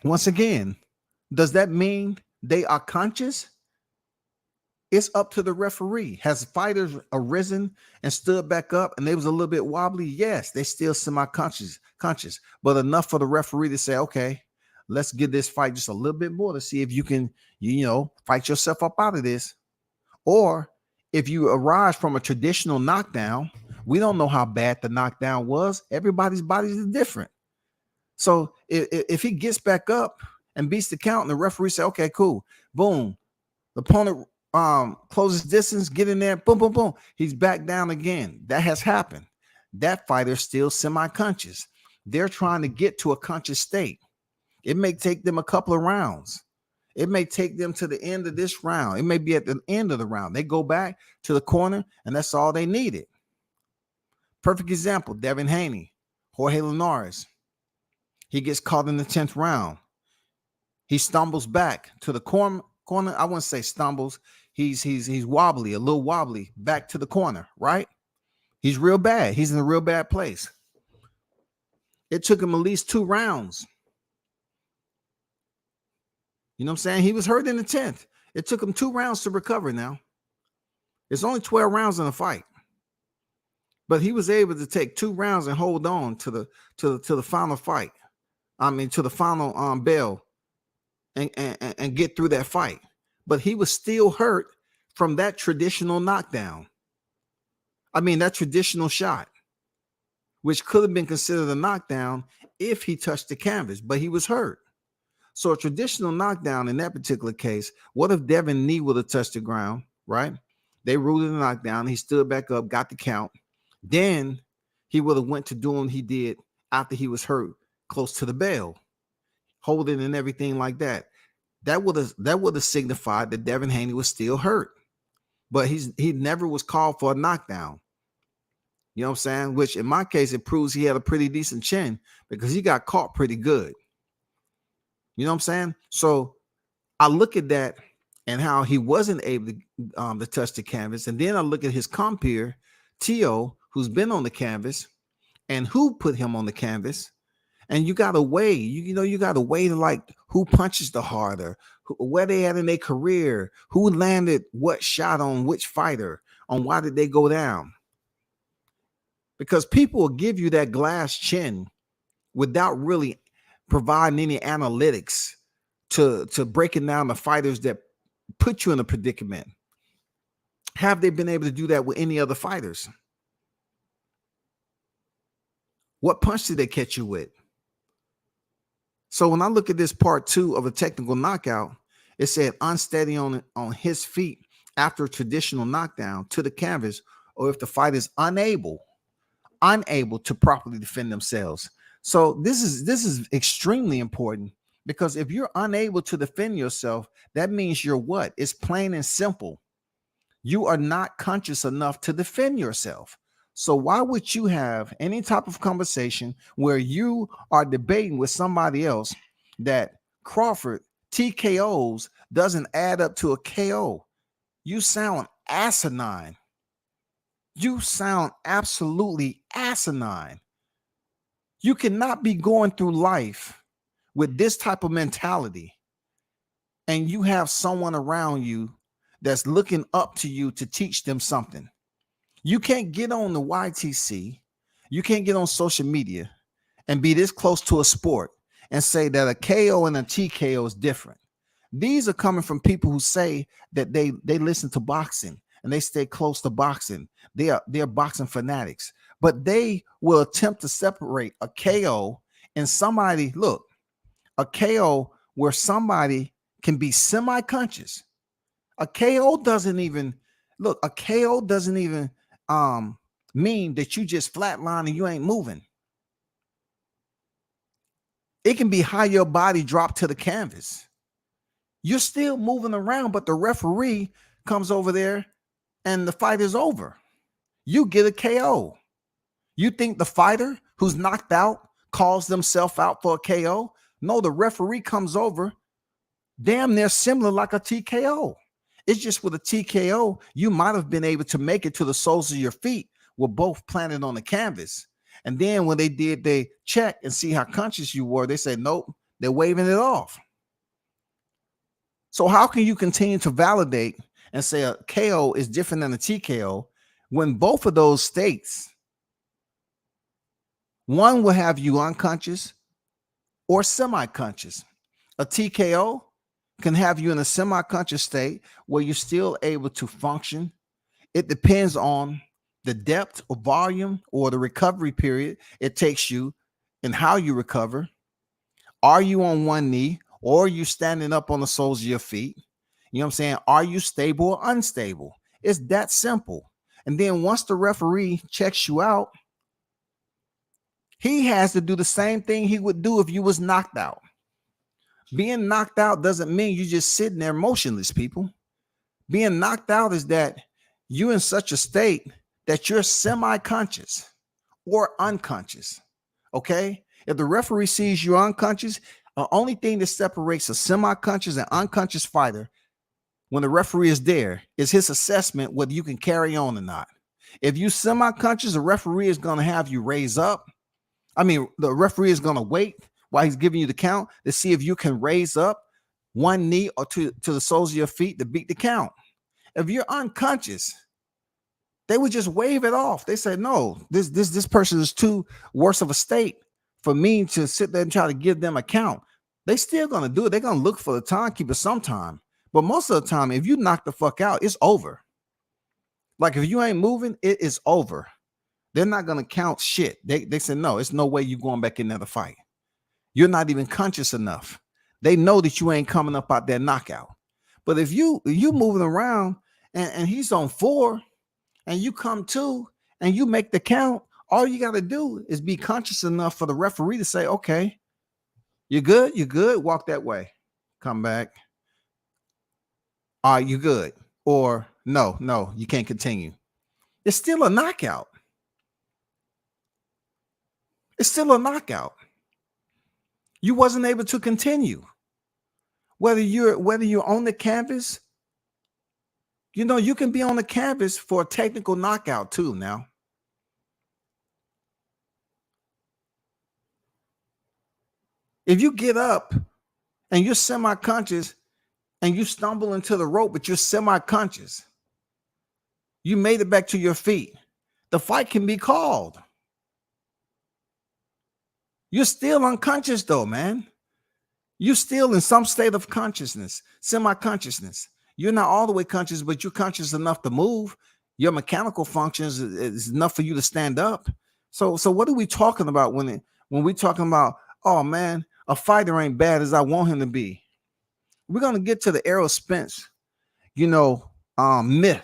once again, does that mean they are conscious? It's up to the referee. Has fighters arisen and stood back up and they was a little bit wobbly? Yes, they still semi-conscious, but enough for the referee to say, okay, let's give this fight just a little bit more to see if you can, fight yourself up out of this. Or if you arise from a traditional knockdown, we don't know how bad the knockdown was. Everybody's bodies are different. So if he gets back up and beats the count and the referee say, okay, cool, boom, the opponent closes distance, get in there, boom, boom, boom, he's back down again. That has happened. That fighter's still semi-conscious. They're trying to get to a conscious state. It may take them a couple of rounds. It may take them to the end of this round. It may be at the end of the round. They go back to the corner, and that's all they needed. Perfect example, Devin Haney, Jorge Linares. He gets caught in the 10th round. He stumbles back to the corner. I wouldn't say stumbles. He's wobbly, a little wobbly, back to the corner, right? He's real bad. He's in a real bad place. It took him at least 2 rounds. You know what I'm saying? He was hurt in the 10th. It took him 2 rounds to recover now. It's only 12 rounds in a fight. But he was able to take 2 rounds and hold on to the final fight. To the final bell and get through that fight. But he was still hurt from that traditional knockdown. That traditional shot, which could have been considered a knockdown if he touched the canvas, but he was hurt. So a traditional knockdown in that particular case, what if Devin knee would have touched the ground, right? They ruled it a knockdown. He stood back up, got the count. Then he would have went to doing what he did after he was hurt, close to the bell, holding and everything like that. That would have signified that Devin Haney was still hurt, but he never was called for a knockdown. You know what I'm saying? Which in my case, it proves he had a pretty decent chin because he got caught pretty good. You know what I'm saying? So I look at that and how he wasn't able to touch the canvas. And then I look at his compeer, Tio, who's been on the canvas and who put him on the canvas. And you got to weigh, you got to weigh like who punches the harder, where they at in their career, who landed what shot on which fighter, on why did they go down. Because people will give you that glass chin without really providing any analytics to breaking down the fighters that put you in a predicament. Have they been able to do that with any other fighters? What punch did they catch you with? So when I look at this part 2 of a technical knockout, it said unsteady on his feet after a traditional knockdown to the canvas, or if the fighter is unable to properly defend themselves. So this is extremely important, because if you're unable to defend yourself, that means you're what? It's plain and simple. You are not conscious enough to defend yourself. So why would you have any type of conversation where you are debating with somebody else that Crawford TKOs doesn't add up to a KO? You sound asinine. You sound absolutely asinine. You cannot be going through life with this type of mentality and you have someone around you that's looking up to you to teach them something. You can't get on the YTC, you can't get on social media and be this close to a sport and say that a KO and a TKO is different. These are coming from people who say that they listen to boxing and they stay close to boxing. They're boxing fanatics, but they will attempt to separate a KO and somebody, look, a KO where somebody can be semi-conscious. A KO doesn't even mean that you just flatline and you ain't moving. It can be how your body dropped to the canvas. You're still moving around, but the referee comes over there and the fight is over. You get a KO. You think the fighter who's knocked out calls themselves out for a KO? No, the referee comes over damn near similar like a TKO. It's just with a TKO, you might have been able to make it to the soles of your feet with both planted on the canvas. And then when they did they check and see how conscious you were, they said, nope, they're waving it off. So how can you continue to validate and say a KO is different than a TKO when both of those states, one will have you unconscious or semi-conscious? A TKO can have you in a semi-conscious state where you're still able to function. It depends on the depth or volume or the recovery period it takes you and how you recover. Are you on one knee or are you standing up on the soles of your feet? You know what I'm saying? Are you stable or unstable? It's that simple. And then once the referee checks you out, he has to do the same thing he would do if you was knocked out. Being knocked out doesn't mean you just sitting there motionless, people. Being knocked out is that you're in such a state that you're semi-conscious or unconscious. Okay? If the referee sees you unconscious, the only thing that separates a semi-conscious and unconscious fighter when the referee is there is his assessment whether you can carry on or not. If you semi-conscious, the referee is going to have you raise up. The referee is going to wait while he's giving you the count to see if you can raise up one knee or to the soles of your feet to beat the count. If you're unconscious, they would just wave it off. They say, no, this person is too worse of a state for me to sit there and try to give them a count. They still going to do it. They're going to look for the timekeeper sometime. But most of the time, if you knock the fuck out, it's over. Like if you ain't moving, it is over. They're not going to count shit. They say, no, it's no way you going back in there to fight. You're not even conscious enough. They know that you ain't coming up out that knockout. But if you moving around and he's on 4 and you come 2 and you make the count, all you got to do is be conscious enough for the referee to say, okay, you good? You good? Walk that way. Come back. All right, you good? Or no, you can't continue. It's still a knockout. It's still a knockout. You wasn't able to continue. Whether you're on the canvas, you can be on the canvas for a technical knockout too. Now, if you get up and you're semi-conscious and you stumble into the rope, but you're semi-conscious, you made it back to your feet, the fight can be called. You're still unconscious though, man. You're still in some state of consciousness, semi-consciousness. You're not all the way conscious, but you're conscious enough to move. Your mechanical functions is enough for you to stand up. So what are we talking about when we're talking about, oh man, a fighter ain't bad as I want him to be? We're gonna get to the Errol Spence, myth.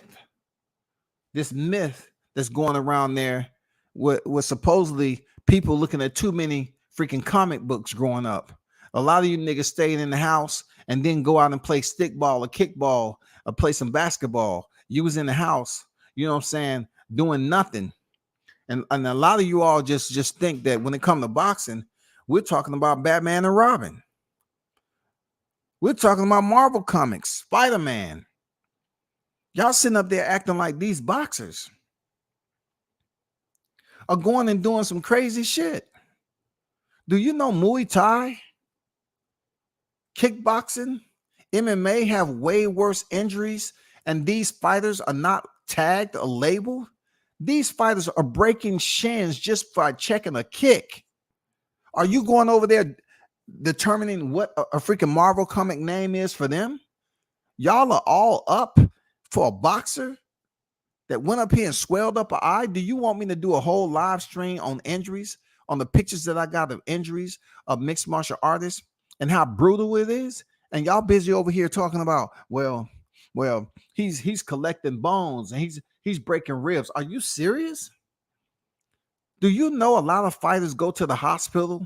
This myth that's going around there with supposedly people looking at too many freaking comic books growing up. A lot of you niggas staying in the house and then go out and play stickball or kickball or play some basketball. You was in the house, you know what I'm saying, doing nothing. And a lot of you all just think that when it comes to boxing, we're talking about Batman and Robin. We're talking about Marvel comics, Spider-Man. Y'all sitting up there acting like these boxers are going and doing some crazy shit. Do you know Muay Thai, kickboxing, MMA have way worse injuries, and these fighters are not tagged or labeled? These fighters are breaking shins just by checking a kick. Are you going over there determining what a freaking Marvel comic name is for them? Y'all are all up for a boxer that went up here and swelled up an eye. Do you want me to do a whole live stream on injuries, on the pictures that I got of injuries of mixed martial artists and how brutal it is? And y'all busy over here talking about, well, he's collecting bones and he's breaking ribs. Are you serious? Do you know a lot of fighters go to the hospital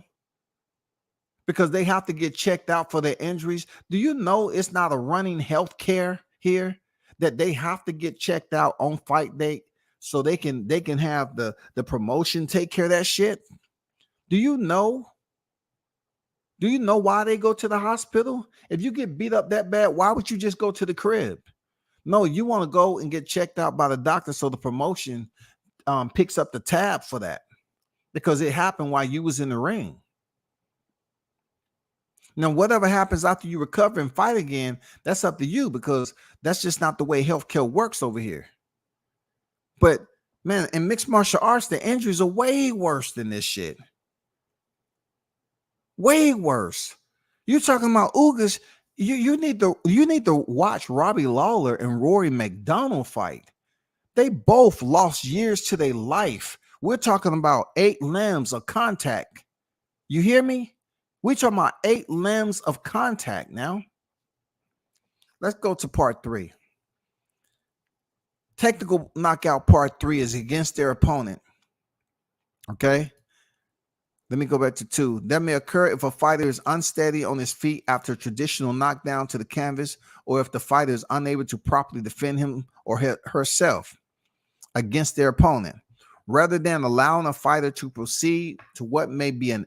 because they have to get checked out for their injuries? Do you know it's not a running health care here, that they have to get checked out on fight day so they can have the promotion take care of that shit? Do you know why they go to the hospital? If you get beat up that bad, why would you just go to the crib? No, you want to go and get checked out by the doctor so the promotion picks up the tab for that, because it happened while you was in the ring. Now, whatever happens after you recover and fight again, that's up to you, because that's just not the way healthcare works over here. But man, in mixed martial arts, the injuries are way worse than this shit. Way worse. You're talking about Ugas. You need to watch Robbie Lawler and Rory McDonald fight. They both lost years to their life. We're talking about 8 limbs of contact. You hear me? We're talking about 8 limbs of contact now. Let's go to part 3. Technical knockout part 3 is against their opponent. Okay. Let me go back to 2. That may occur if a fighter is unsteady on his feet after a traditional knockdown to the canvas, or if the fighter is unable to properly defend him or herself against their opponent. Rather than allowing a fighter to proceed to what may be an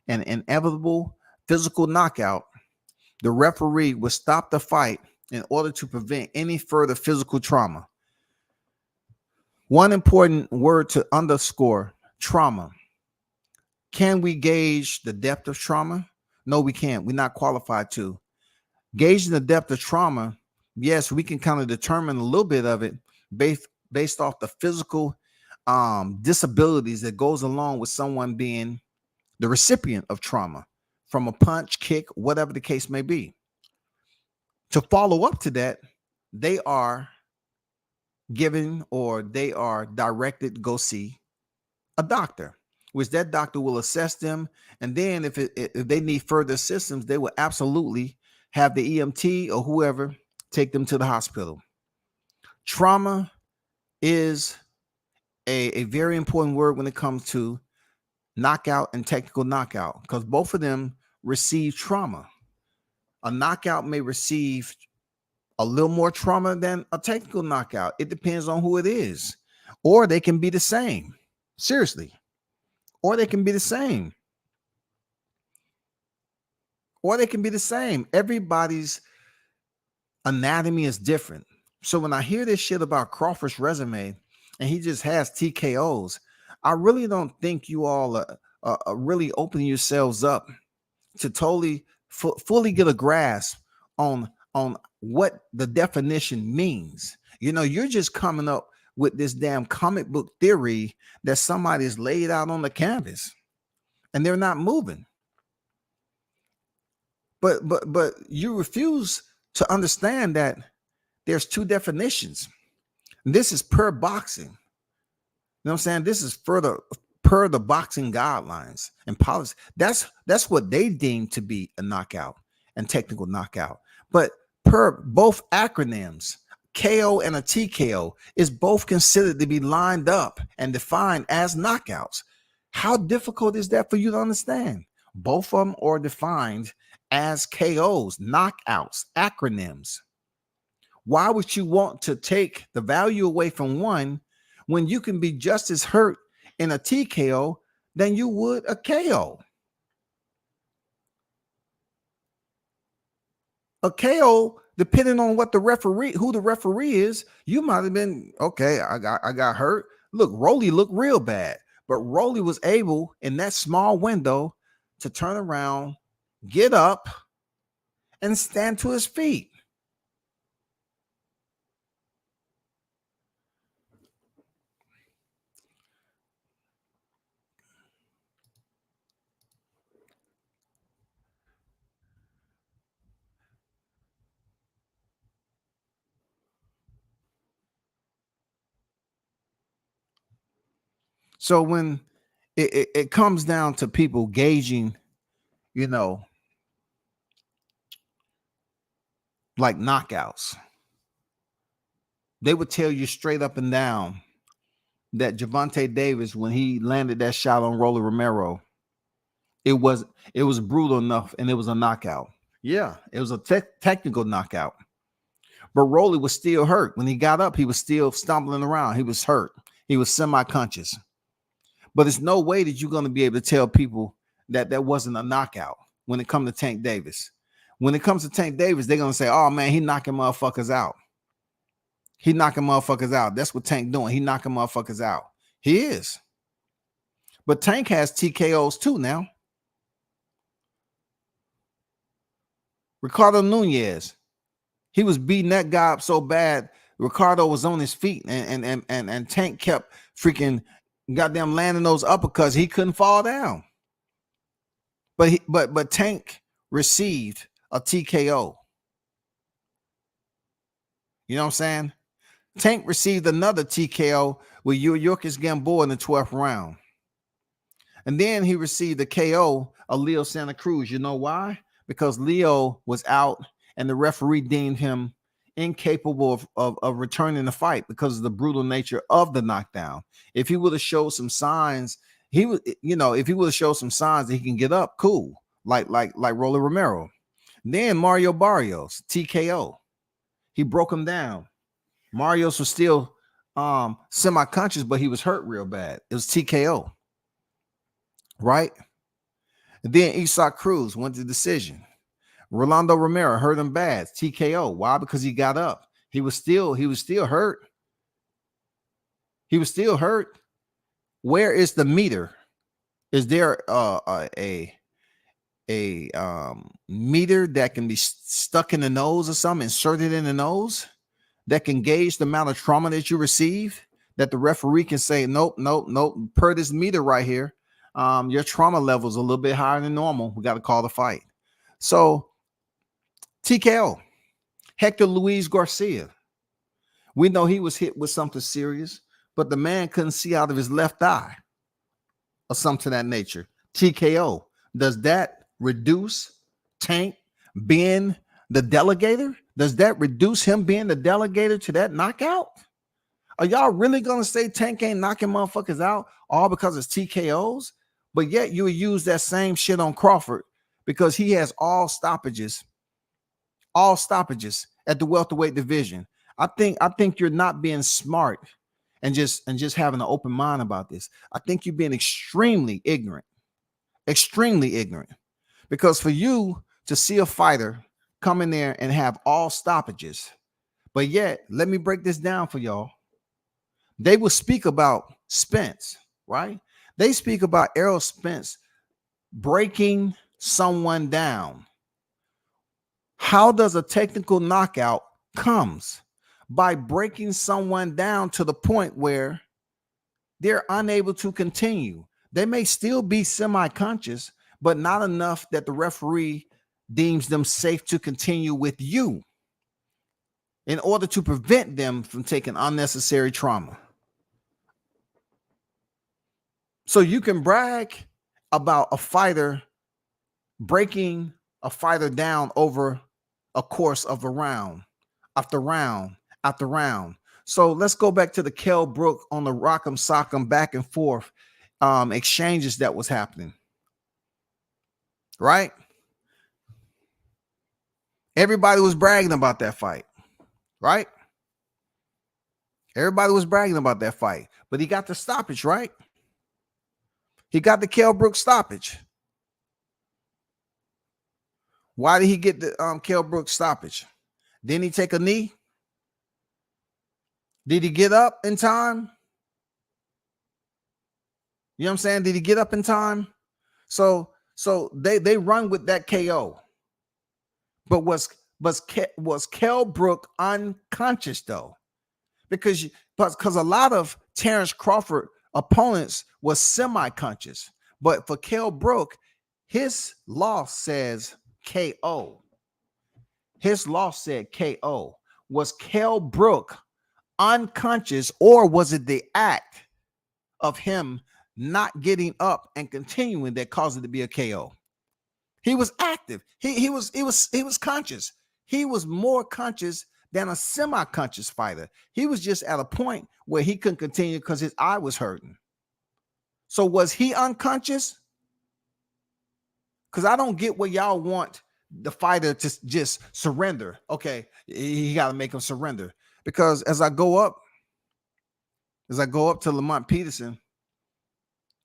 inevitable physical knockout, the referee will stop the fight in order to prevent any further physical trauma. One important word to underscore: trauma. Can we gauge the depth of trauma? No, we can't. We're not qualified to. Gauging the depth of trauma, yes, we can kind of determine a little bit of it based off the physical disabilities that goes along with someone being the recipient of trauma from a punch, kick, whatever the case may be. To follow up to that, they are given, or they are directed to go see a doctor, which that doctor will assess them. And then if they need further assistance, they will absolutely have the EMT or whoever take them to the hospital. Trauma is a very important word when it comes to knockout and technical knockout, because both of them receive trauma. A knockout may receive a little more trauma than a technical knockout. It depends on who it is. Or they can be the same. Seriously. Or they can be the same. or they can be the same. Everybody's anatomy is different. So when I hear this shit about Crawford's resume and he just has TKOs, I really don't think you all are really opening yourselves up to totally fully get a grasp on what the definition means. You're just coming up with this damn comic book theory that somebody's laid out on the canvas and they're not moving. But you refuse to understand that there's two definitions. This is per boxing. You know what I'm saying? This is further per the boxing guidelines and policy. That's what they deem to be a knockout and technical knockout. But per both acronyms, KO and a TKO is both considered to be lined up and defined as knockouts. How difficult is that for you to understand? Both of them are defined as KOs, knockouts, acronyms. Why would you want to take the value away from one when you can be just as hurt in a TKO than you would a KO? A KO, depending on what who the referee is, you might have been, okay, I got hurt. Look, Rolly looked real bad, but Rolly was able in that small window to turn around, get up, and stand to his feet. So when it comes down to people gauging, like knockouts, they would tell you straight up and down that Gervonta Davis, when he landed that shot on Rolly Romero, it was brutal enough and it was a knockout. Yeah, it was a technical knockout. But Rolly was still hurt. When he got up, he was still stumbling around. He was hurt. He was semi-conscious. But there's no way that you're going to be able to tell people that that wasn't a knockout when it comes to Tank Davis. When it comes to Tank Davis, they're going to say, oh, man, he knocking motherfuckers out. He knocking motherfuckers out. That's what Tank doing. He knocking motherfuckers out. He is. But Tank has TKOs too now. Ricardo Nunez, he was beating that guy up so bad, Ricardo was on his feet, and Tank kept freaking goddamn landing those uppercuts. He couldn't fall down. But Tank received a TKO. You know what I'm saying? Tank received another TKO with Yurkis Gamboa in the 12th round. And then he received a KO of Leo Santa Cruz. You know why? Because Leo was out and the referee deemed him incapable of returning the fight because of the brutal nature of the knockdown. If he would have showed some signs, if he would have showed some signs that he can get up, cool. Like Rolly Romero. Then Mario Barrios, TKO. He broke him down. Marios was still semi-conscious, but he was hurt real bad. It was TKO. Right? And then Isaac Cruz went to decision. Rolando Romero hurt him bad. TKO. Why? Because he got up. He was still hurt. He was still hurt. Where is the meter? Is there a meter that can be stuck in the nose or something, inserted in the nose, that can gauge the amount of trauma that you receive, that the referee can say, nope, per this meter right here, your trauma level is a little bit higher than normal. We got to call the fight. So TKO, Hector Luis Garcia. We know he was hit with something serious, but the man couldn't see out of his left eye or something to that nature. TKO. Does that reduce Tank being the delegator? Does that reduce him being the delegator to that knockout? Are y'all really going to say Tank ain't knocking motherfuckers out all because it's TKOs? But yet you would use that same shit on Crawford because he has all stoppages at the welterweight division. I think you're not being smart and just having an open mind about this. I think you're being extremely ignorant. Because for you to see a fighter come in there and have all stoppages. But yet, let me break this down for y'all. They will speak about Spence, right? They speak about Errol Spence breaking someone down. How does a technical knockout comes? By breaking someone down to the point where they're unable to continue. They may still be semi-conscious, but not enough that the referee deems them safe to continue with you in order to prevent them from taking unnecessary trauma. So you can brag about a fighter breaking a fighter down over a course of a round after round after round. So let's go back to the Kell Brook on the Rock'em Sock'em back and forth exchanges that was happening. Right? Everybody was bragging about that fight. Right? Everybody was bragging about that fight. But he got the stoppage, right? He got the Kell Brook stoppage. Why did he get the Kell Brook stoppage? Didn't he take a knee? Did he get up in time? You know what I'm saying? Did he get up in time? So they run with that KO. But was Kell Brook unconscious though? Because a lot of Terrence Crawford opponents was semi-conscious. But for Kell Brook, his loss says KO. His loss said KO. Was Kell Brook unconscious, or was it the act of him not getting up and continuing that caused it to be a KO? He was active. He was conscious. He was more conscious than a semi-conscious fighter. He was just at a point where he couldn't continue because his eye was hurting. So was he unconscious? Because I don't get what y'all want the fighter to just surrender. Okay, he got to make him surrender. Because as I go up to Lamont Peterson,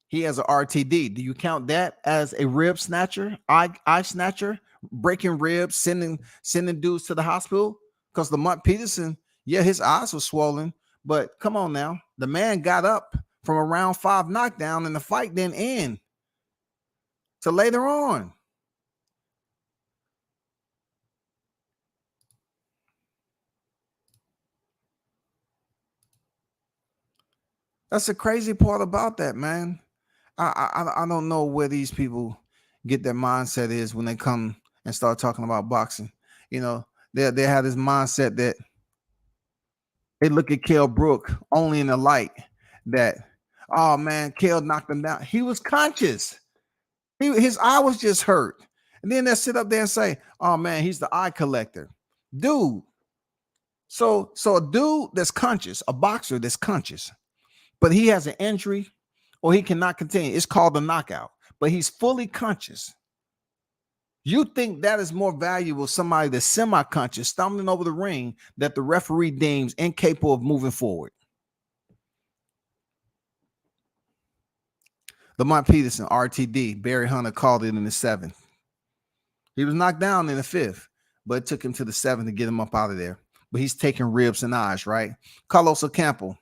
he has an RTD. Do you count that as a rib snatcher, eye snatcher, breaking ribs, sending dudes to the hospital? Because Lamont Peterson, yeah, his eyes were swollen, but come on now, the man got up from a round 5 knockdown, and the fight didn't end till later on. That's the crazy part about that, man. I don't know where these people get their mindset is when they come and start talking about boxing. You know, they have this mindset that they look at Kell Brook only in the light that, oh man, Kell knocked him down. He was conscious. His eye was just hurt. And then they sit up there and say, oh man, he's the eye collector. Dude. So a dude that's conscious, a boxer that's conscious, but he has an injury or he cannot continue. It's called a knockout, but he's fully conscious. You think that is more valuable somebody that's semi-conscious stumbling over the ring that the referee deems incapable of moving forward? Lamont Peterson, RTD, Barry Hunter called it in the 7th. He was knocked down in the 5th, but it took him to the 7th to get him up out of there. But he's taking ribs and eyes, right? Carlos Ocampo,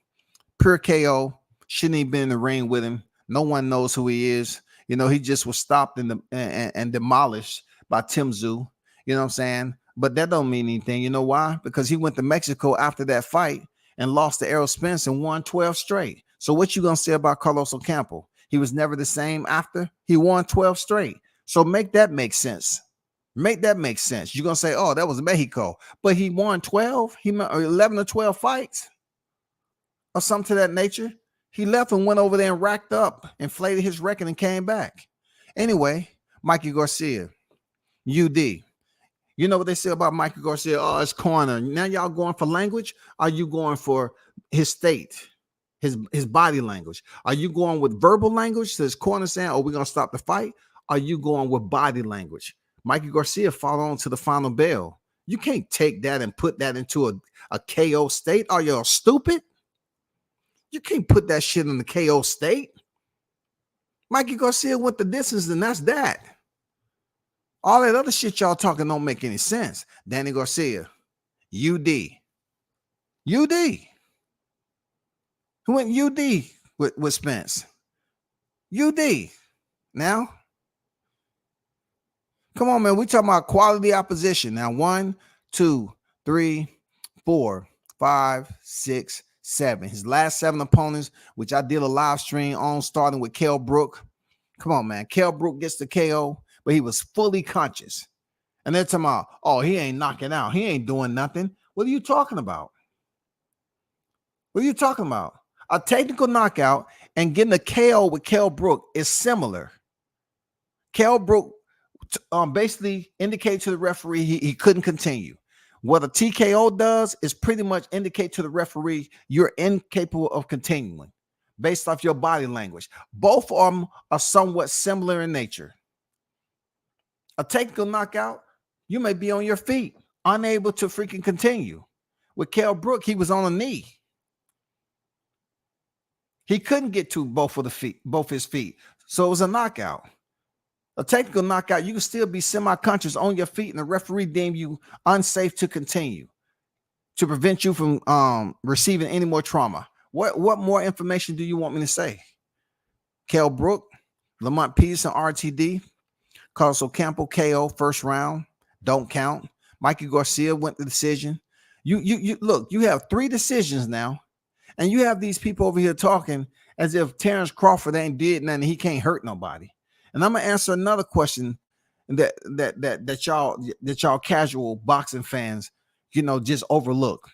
pure KO, shouldn't even been in the ring with him. No one knows who he is. You know, he just was stopped and demolished by Tim Tszyu. You know what I'm saying? But that don't mean anything. You know why? Because he went to Mexico after that fight and lost to Errol Spence and won 12 straight. So what you going to say about Carlos Ocampo? He was never the same after. He won 12 straight. So make that make sense. Make that make sense. You're going to say, oh, that was Mexico. But he won 12. He 11 or 12 fights or something to that nature. He left and went over there and racked up, inflated his record and came back. Anyway, Mikey Garcia, UD. You know what they say about Mikey Garcia? Oh, it's corner. Now y'all going for language? Are you going for his state, his body language? Are you going with verbal language? Says corner saying, oh, we're going to stop the fight? Are you going with body language? Mikey Garcia fought on to the final bell. You can't take that and put that into a KO state. Are you stupid? You can't put that shit in the KO state. Mikey Garcia went the distance, and that's that. All that other shit y'all talking don't make any sense. Danny Garcia, UD. UD. Who went UD with Spence? UD. Now, come on, man. We talking about quality opposition. Now, 1, 2, 3, 4, 5, 6, 7. His last 7 opponents, which I did a live stream on, starting with Kell Brook. Come on, man. Kell Brook gets the KO, but he was fully conscious. And they're talking about, oh, he ain't knocking out. He ain't doing nothing. What are you talking about? What are you talking about? A technical knockout and getting a KO with Kell Brook is similar. Kell Brook basically indicated to the referee he couldn't continue. What a TKO does is pretty much indicate to the referee you're incapable of continuing based off your body language. Both of them are somewhat similar in nature. A technical knockout, you may be on your feet, unable to freaking continue. With Kell Brook, he was on a knee. He couldn't get to both his feet. So it was a knockout. A technical knockout, you can still be semi-conscious on your feet, and the referee deemed you unsafe to continue to prevent you from receiving any more trauma. What more information do you want me to say? Kell Brook, Lamont Peterson, RTD, Carlos Ocampo, KO, first round, don't count. Mikey Garcia went to decision. You look, you have 3 decisions now, and you have these people over here talking as if Terrence Crawford ain't did nothing, he can't hurt nobody. And I'm gonna answer another question that y'all casual boxing fans, just overlook.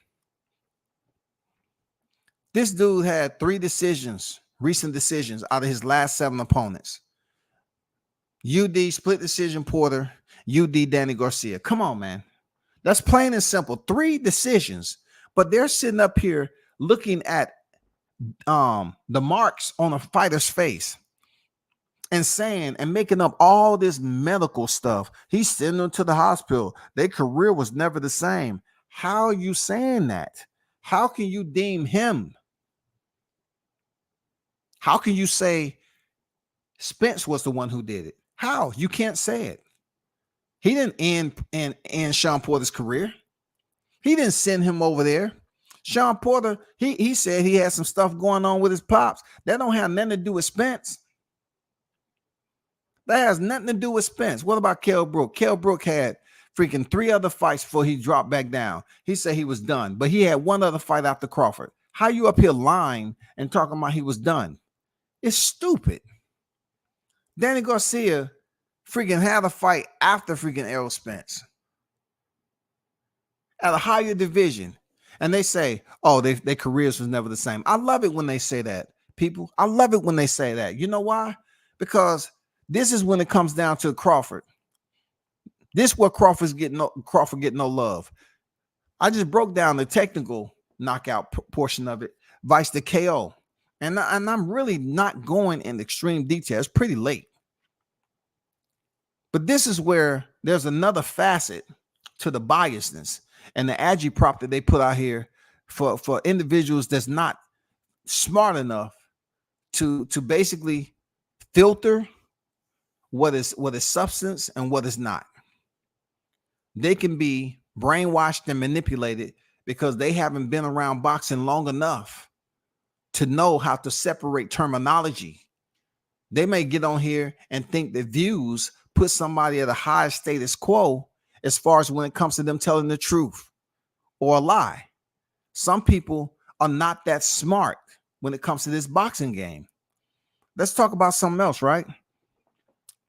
This dude had 3 decisions, recent decisions, out of his last 7 opponents. UD split decision Porter, UD Danny Garcia. Come on, man. That's plain and simple. 3 decisions, but they're sitting up here looking at the marks on a fighter's face and saying and making up all this medical stuff. He's sending them to the hospital. Their career was never the same. How are you saying that? How can you deem him? How can you say Spence was the one who did it? How? You can't say it. He didn't end Sean Porter's career. He didn't send him over there. Sean Porter, he said he had some stuff going on with his pops. That don't have nothing to do with Spence. That has nothing to do with Spence. What about Kell Brook? Kell Brook had freaking 3 other fights before he dropped back down. He said he was done, but he had 1 other fight after Crawford. How you up here lying and talking about he was done? It's stupid. Danny Garcia freaking had a fight after freaking Errol Spence at a higher division. And they say, oh, their careers was never the same. I love it when they say that, people. I love it when they say that. You know why? Because this is when it comes down to Crawford. This is where Crawford get no love. I just broke down the technical knockout portion of it, vice the KO. And I'm really not going in extreme detail. It's pretty late. But this is where there's another facet to the biasness and the agitprop that they put out here for individuals that's not smart enough to basically filter what is substance and what is not. They can be brainwashed and manipulated because they haven't been around boxing long enough to know how to separate terminology. They may get on here and think that views put somebody at a high status quo as far as when it comes to them telling the truth or a lie. Some people are not that smart when it comes to this boxing game. Let's talk about something else, right?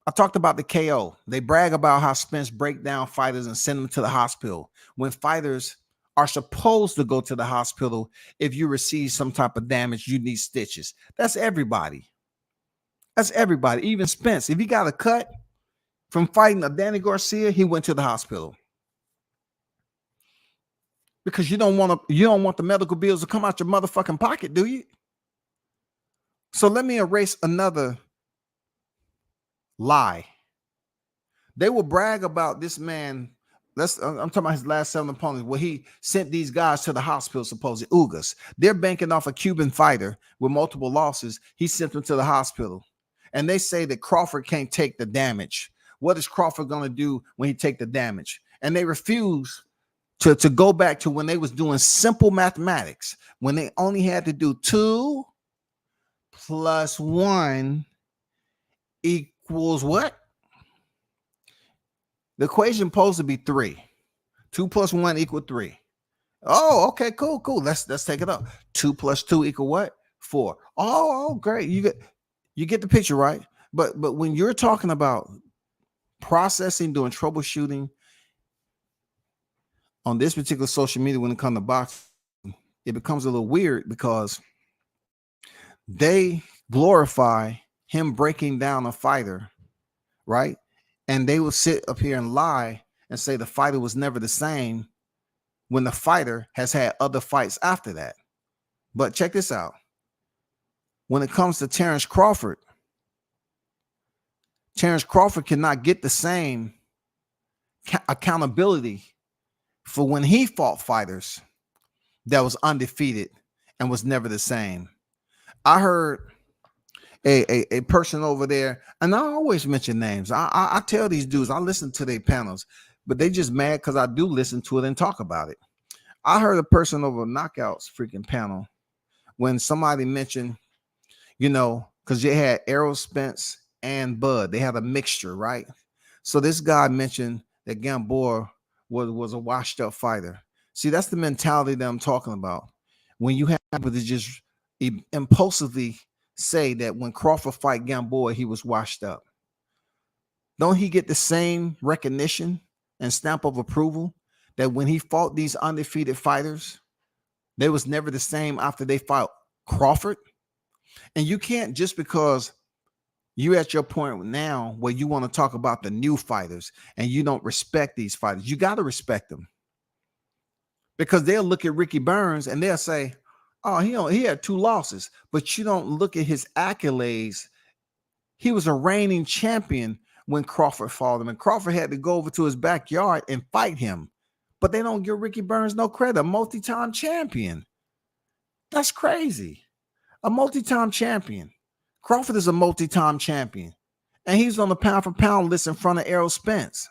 I talked about the KO. They brag about how Spence break down fighters and send them to the hospital when fighters are supposed to go to the hospital. If you receive some type of damage, you need stitches. That's everybody. That's everybody. Even Spence, if he got a cut from fighting a Danny Garcia, he went to the hospital. Because you don't want the medical bills to come out your motherfucking pocket, do you? So let me erase another lie. They will brag about this man. I'm talking about his last 7 opponents where he sent these guys to the hospital, supposedly Ugas. They're banking off a Cuban fighter with multiple losses. He sent them to the hospital. And they say that Crawford can't take the damage what is Crawford going to do when he take the damage? And they refuse to go back to when they was doing simple mathematics, when they only had to do 2 + 1 equals what? The equation supposed to be 3. 2 + 1 = 3. Oh, okay, cool. Let's take it up. 2 + 2 = what? 4. Oh, great. You get the picture, right? But when you're talking about processing, doing troubleshooting on this particular social media, when it comes to boxing, it becomes a little weird because they glorify him breaking down a fighter, right? And they will sit up here and lie and say the fighter was never the same when the fighter has had other fights after that. But check this out. When it comes to Terrence Crawford cannot get the same accountability for when he fought fighters that was undefeated and was never the same. I heard a person over there, and I always mention names. I tell these dudes, I listen to their panels, but they just mad because I do listen to it and talk about it. I heard a person over Knockouts freaking panel when somebody mentioned, because they had Errol Spence and Bud. They had a mixture, right? So this guy mentioned that Gamboa was a washed up fighter. See, that's the mentality that I'm talking about. When you have people to just impulsively say that when Crawford fight Gamboa, he was washed up. Don't he get the same recognition and stamp of approval that when he fought these undefeated fighters, they was never the same after they fought Crawford? And you can't, just because you at your point now where you want to talk about the new fighters and you don't respect these fighters, you got to respect them. Because they'll look at Ricky Burns and they'll say, oh, he had 2 losses, but you don't look at his accolades. He was a reigning champion when Crawford fought him, and Crawford had to go over to his backyard and fight him. But they don't give Ricky Burns no credit, a multi-time champion. That's crazy. A multi-time champion. Crawford is a multi-time champion, and he's on the pound for pound list in front of Errol Spence.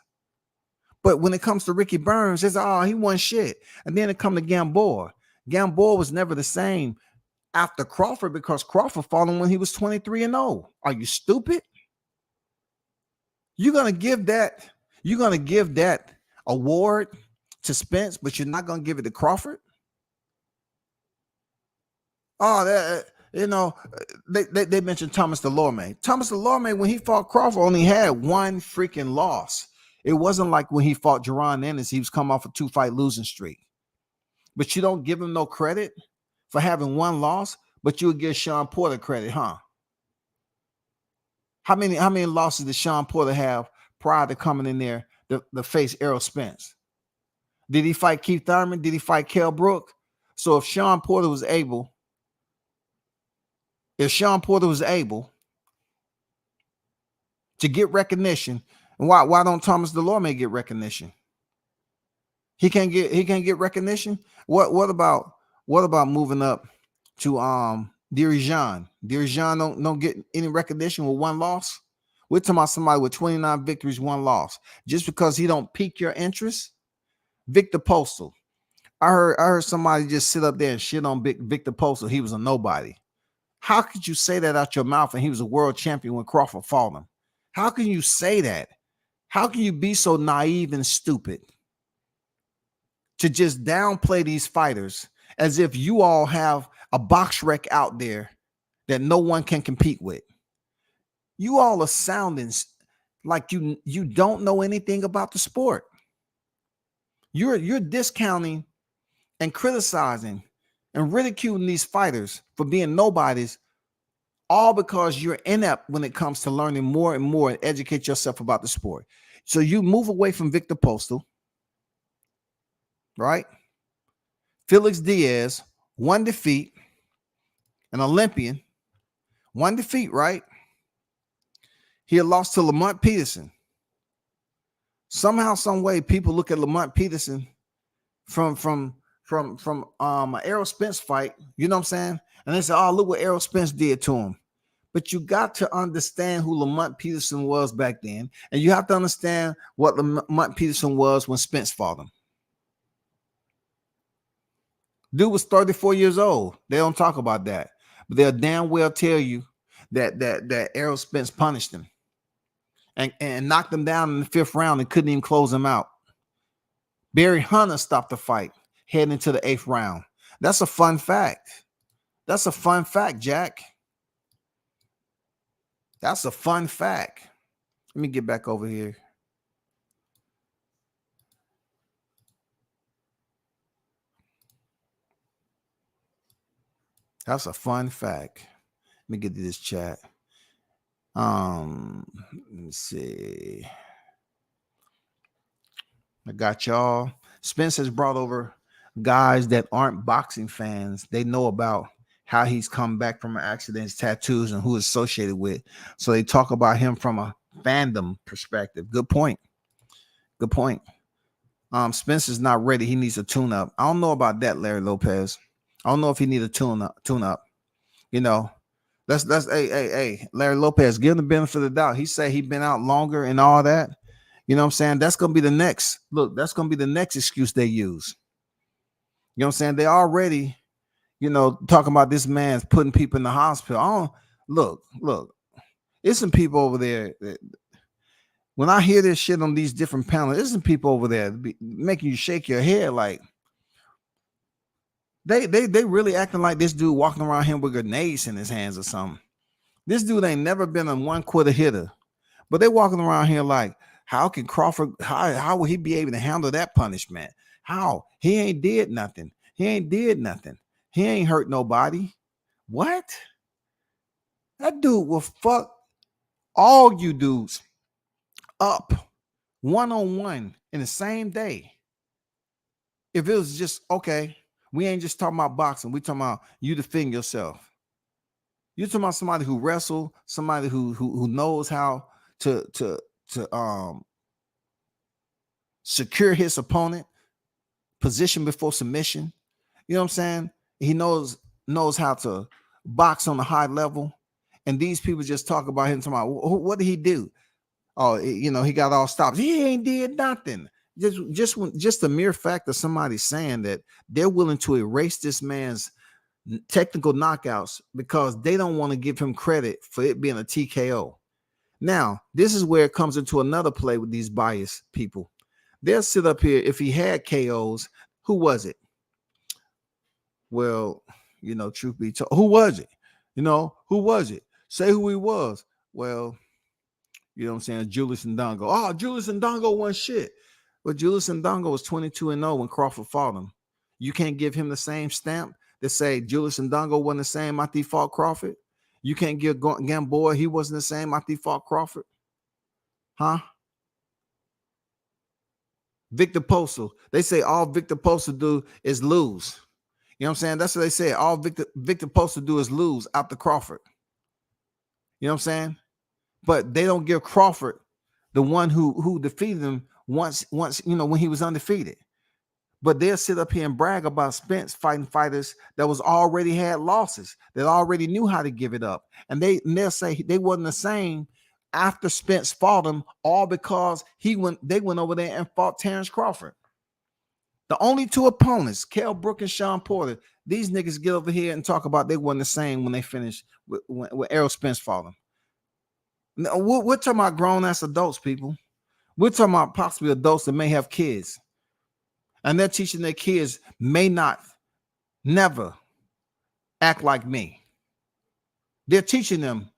But when it comes to Ricky Burns, it's, he won shit. And then it comes to Gamboa. Gamboa was never the same after Crawford because Crawford fought him when he was 23-0. Are you stupid? You're gonna give that award to Spence, but you're not gonna give it to Crawford? Oh, they mentioned Thomas Delorme. Thomas Delorme, when he fought Crawford, only had 1 freaking loss. It wasn't like when he fought Jaron Ennis, he was coming off a 2-fight losing streak. But you don't give him no credit for having 1 loss, but you would give Sean Porter credit, huh? How many losses did Sean Porter have prior to coming in there to face Errol Spence? Did he fight Keith Thurman? Did he fight Kell Brook? So if Sean Porter was able to get recognition, and why don't Thomas Delorme get recognition? He can't get recognition. What about moving up to Dirijan? Dirijan don't get any recognition with 1 loss. We're talking about somebody with 29 victories, 1 loss, just because he don't pique your interest. Victor Postal. I heard somebody just sit up there and shit on Victor Postal. He was a nobody. How could you say that out your mouth? And he was a world champion when Crawford fought him. How can you say that? How can you be so naive and stupid to just downplay these fighters as if you all have a box rec out there that no one can compete with? You all are sounding like you don't know anything about the sport. You're discounting and criticizing and ridiculing these fighters for being nobodies, all because you're inept when it comes to learning more and more and educate yourself about the sport. So you move away from Victor Postal, right? Felix Diaz, 1 defeat, an Olympian, 1 defeat, right? He had lost to Lamont Peterson. Somehow, some way, people look at Lamont Peterson from an Errol Spence fight, you know what I'm saying? And they say, oh, look what Errol Spence did to him. But you got to understand who Lamont Peterson was back then, and you have to understand what Lamont Peterson was when Spence fought him. Dude was 34 years old. They don't talk about that, but they'll damn well tell you that Errol Spence punished him and knocked him down in the 5th round and couldn't even close him out. Barry Hunter stopped the fight heading into the 8th round. That's a fun fact. That's a fun fact, Jack. That's a fun fact. Let me get back over here. That's a fun fact. Let me get to this chat. Let me see. I got y'all. Spence has brought over guys that aren't boxing fans. They know about how he's come back from accidents, tattoos, and who is associated with. So they talk about him from a fandom perspective. Good point. Good point. Spence is not ready. He needs a tune-up. I don't know about that, Larry Lopez. I don't know if he needs a tune-up. You know, that's hey, Larry Lopez, give him the benefit of the doubt. He said he's been out longer and all that. You know what I'm saying? That's gonna be the next that's gonna be the next excuse they use. You know what I'm saying? They already, talking about this man's putting people in the hospital. Look, there's some people over there that, when I hear this shit on these different panels, there's some people over there making you shake your head like they really acting like this dude walking around here with grenades in his hands or something. This dude ain't never been a 1-quarter hitter, but they walking around here like, how can Crawford, how will he be able to handle that punishment? How? He ain't did nothing. He ain't hurt nobody. What? That dude will fuck all you dudes up one-on-one in the same day. If it was just, okay, we ain't just talking about boxing. We talking about you defend yourself. You're talking about somebody who wrestled, somebody who knows how to secure his opponent, position before submission. You know what I'm saying? He knows how to box on a high level. And these people just talk about him, talking about, what did he do? Oh, he got all stops. He ain't did nothing. Just the mere fact of somebody saying that they're willing to erase this man's technical knockouts because they don't want to give him credit for it being a TKO. Now, this is where it comes into another play with these biased people. They'll sit up here. If he had KOs, who was it? Well, truth be told, who was it? Who was it? Say who he was. Well, you know what I'm saying? Julius Ndongo. Oh, Julius Ndongo won shit. But Julius Ndongo was 22-0 when Crawford fought him. You can't give him the same stamp that say Julius Ndongo wasn't the same after he fought Crawford. You can't give Gamboa, he wasn't the same after he fought Crawford. Huh? Victor Postal. They say all Victor Postal do is lose. You know what I'm saying? That's what they say. All Victor Postal do is lose after Crawford. You know what I'm saying? But they don't give Crawford the one who defeated him once, when he was undefeated. But they'll sit up here and brag about Spence fighting fighters that was already had losses, that already knew how to give it up. And they'll say they wasn't the same after Spence fought him, all because they went over there and fought Terrence Crawford. The only two opponents, Kell Brook and Sean Porter, these niggas get over here and talk about they wasn't the same when they finished when Errol Spence fought them. Now, we're talking about grown-ass adults, people. We're talking about possibly adults that may have kids. And they're teaching their kids never act like me. They're teaching them,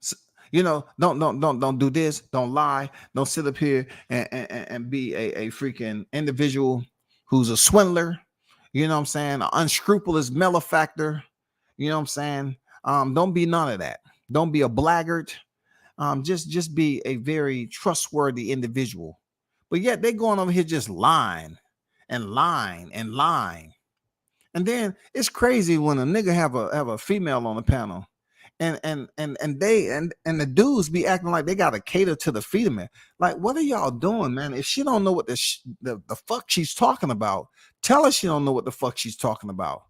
don't do this, don't lie, don't sit up here and be a freaking individual who's a swindler, you know what I'm saying, an unscrupulous malefactor, you know what I'm saying? Don't be none of that. Don't be a blackguard. Just be a very trustworthy individual. But yet they going over here just lying. And then it's crazy when a nigga have a female on the panel, and the dudes be acting like they gotta cater to the female. Like, what are y'all doing, man? If she don't know what the fuck she's talking about, tell her she don't know what the fuck she's talking about.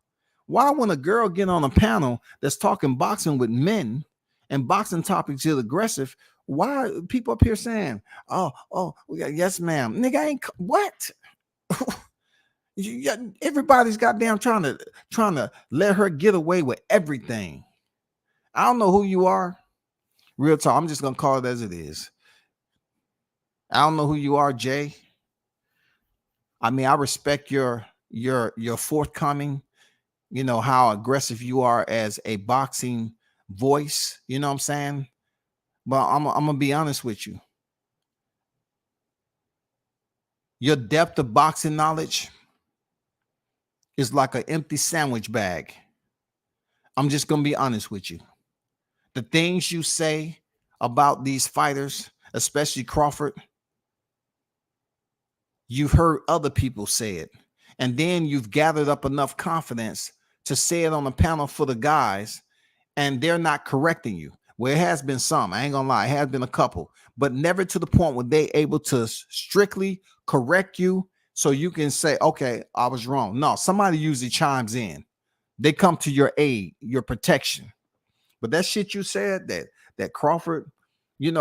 Why, when a girl get on a panel that's talking boxing with men and boxing topics is aggressive, why are people up here saying, yes, ma'am, nigga, I ain't what? Everybody's goddamn trying to let her get away with everything. I don't know who you are. Real talk. I'm just gonna call it as it is. I don't know who you are, Jay. I mean, I respect your forthcoming, how aggressive you are as a boxing voice, you know what I'm saying? But I'm gonna be honest with you. Your depth of boxing knowledge is like an empty sandwich bag. I'm just gonna be honest with you. The things you say about these fighters, especially Crawford, you've heard other people say it. And then you've gathered up enough confidence to say it on a panel for the guys, and they're not correcting you. Well, it has been some, I ain't gonna lie, it has been a couple, but never to the point where they able to strictly correct you so you can say, okay, I was wrong. No, somebody usually chimes in. They come to your aid, your protection. But that shit you said, that Crawford, you